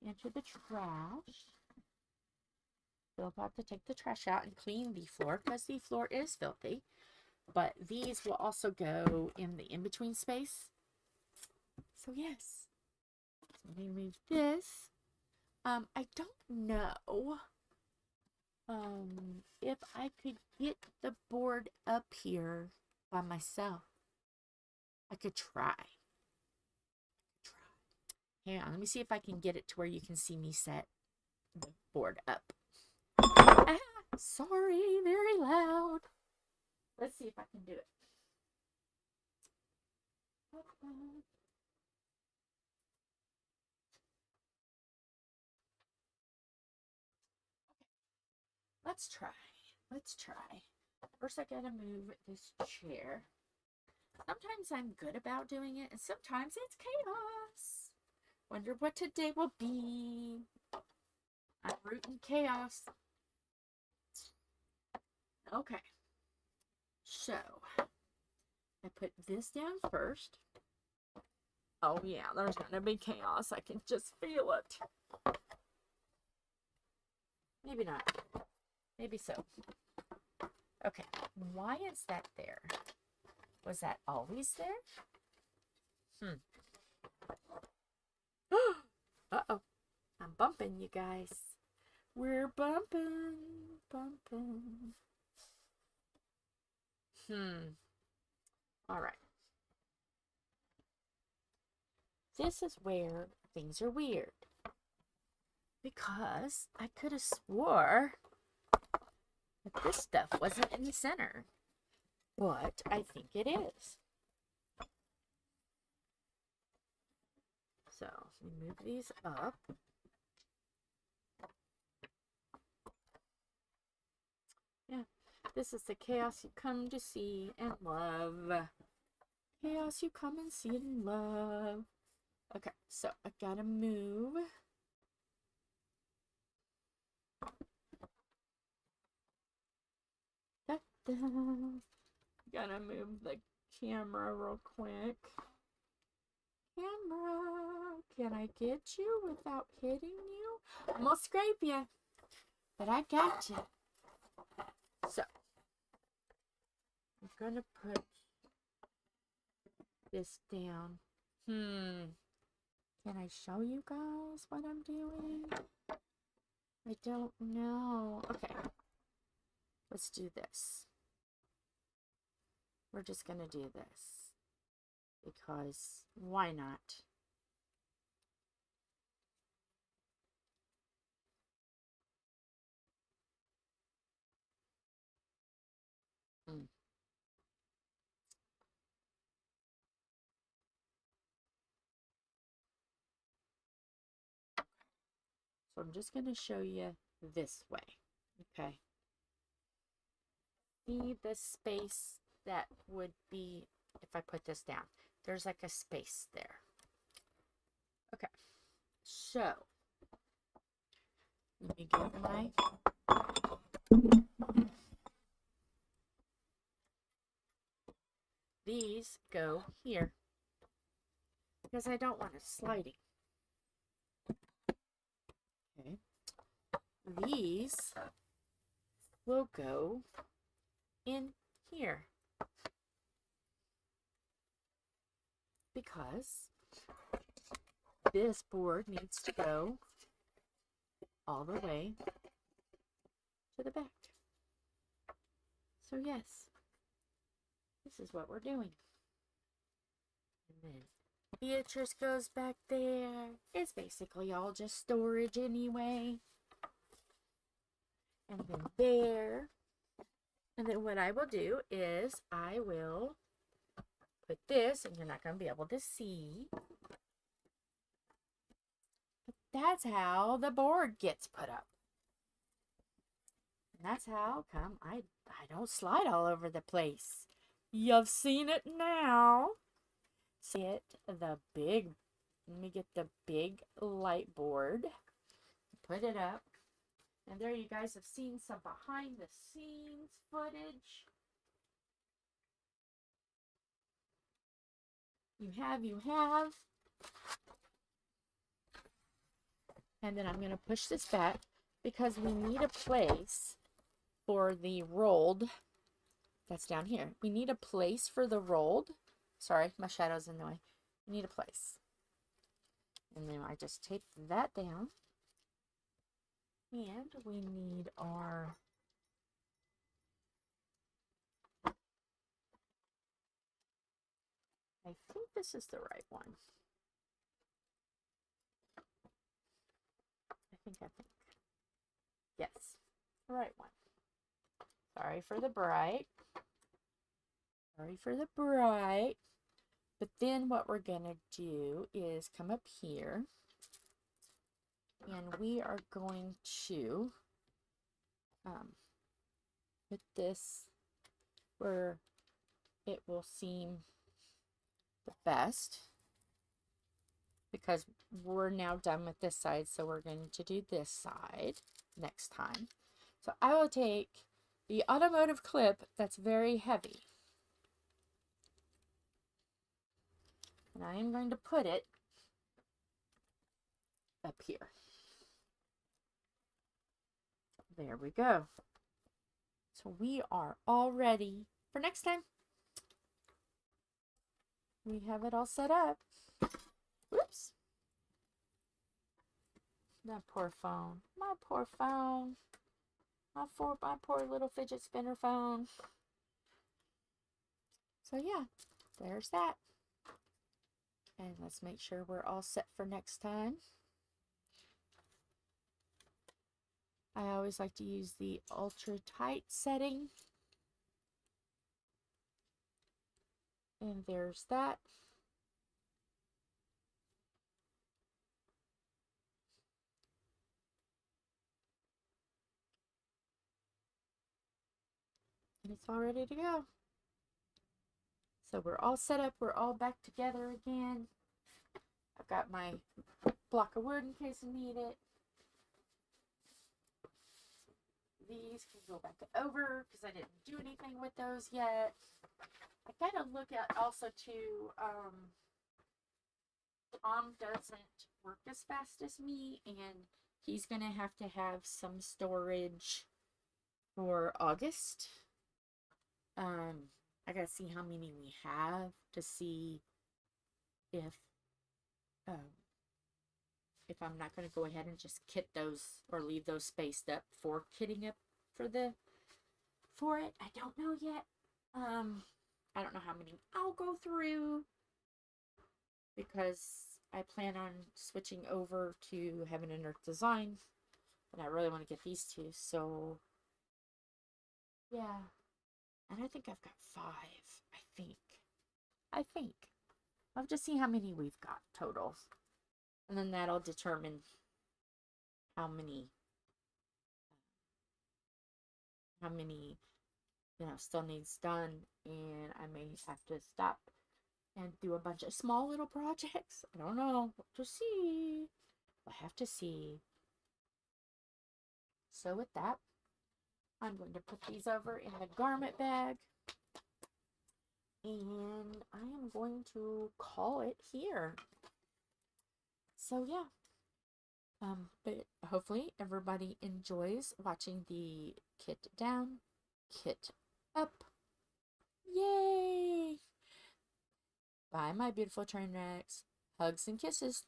Enter the trash. We'll have to take the trash out and clean the floor because the floor is filthy. But these will also go in the in-between space. So yes. So let me move this. I don't know if I could get the board up here by myself. I could try. Hang on, let me see if I can get it to where you can see me set the board up. Ah, sorry, very loud. Let's see if I can do it. Let's try. Let's try. First, I gotta move this chair. Sometimes I'm good about doing it, and sometimes it's chaos. Wonder what today will be. I'm rooting chaos. Okay. So, I put this down first. Oh yeah, there's gonna be chaos. I can just feel it. Maybe not. Maybe so. Okay, why is that there? Was that always there? Uh-oh. I'm bumping, you guys. We're bumping. All right. This is where things are weird. Because I could have swore that this stuff wasn't in the center. But I think it is. So, we move these up. Yeah, this is the chaos you come to see and love. Chaos you come and see and love. Okay, so I gotta move. Gotta move the camera real quick. Camera, can I get you without hitting you? I'm gonna scrape you, but I got you. So, I'm gonna put this down. Can I show you guys what I'm doing? I don't know. Okay, let's do this. We're just gonna do this because why not? So I'm just going to show you this way, okay? See the space that would be, if I put this down, there's like a space there. Okay, so, let me get my, these go here, because I don't want it sliding. Okay, these will go in here because this board needs to go all the way to the back. So yes, this is what we're doing. And then Beatrice goes back there. It's basically all just storage anyway. And then there. And then what I will do is I will put this, and you're not going to be able to see. But that's how the board gets put up. And that's how come I don't slide all over the place. You've seen it now. Get the big, let me get the big light board. Put it up. And there you guys have seen some behind the scenes footage. You have. And then I'm going to push this back because we need a place for the rolled. That's down here. We need a place for the rolled. Sorry, my shadow's in the way. We need a place. And then I just tape that down. And we need our I think this is the right one. I think. Yes, the right one. Sorry for the bright. Sorry for the bright. But then what we're going to do is come up here. And we are going to put this where it will seem the best. Because we're now done with this side, so we're going to do this side next time. So I will take the automotive clip that's very heavy. And I am going to put it up here. There we go. So we are all ready for next time. We have it all set up. Whoops. That poor phone. My poor phone. My poor little fidget spinner phone. So yeah, there's that. And let's make sure we're all set for next time. I always like to use the ultra tight setting. And there's that. And it's all ready to go. So we're all set up. We're all back together again. I've got my block of wood in case I need it. These can go back over because I didn't do anything with those yet. I kind of look at also too, Tom doesn't work as fast as me, and he's going to have some storage for August. I got to see how many we have to see if I'm not going to go ahead and just kit those or leave those spaced up for kitting up for it. I don't know yet. I don't know how many I'll go through because I plan on switching over to Heaven and Earth Design, and I really want to get these two. So yeah, and I think I've got 5. I think I'll just see how many we've got total. And then that'll determine how many, still needs done. And I may have to stop and do a bunch of small little projects. I don't know. We'll just see. We'll have to see. So with that, I'm going to put these over in the garment bag. And I am going to call it here. So yeah, but hopefully everybody enjoys watching the kit down, kit up. Yay! Bye, my beautiful train wrecks. Hugs and kisses.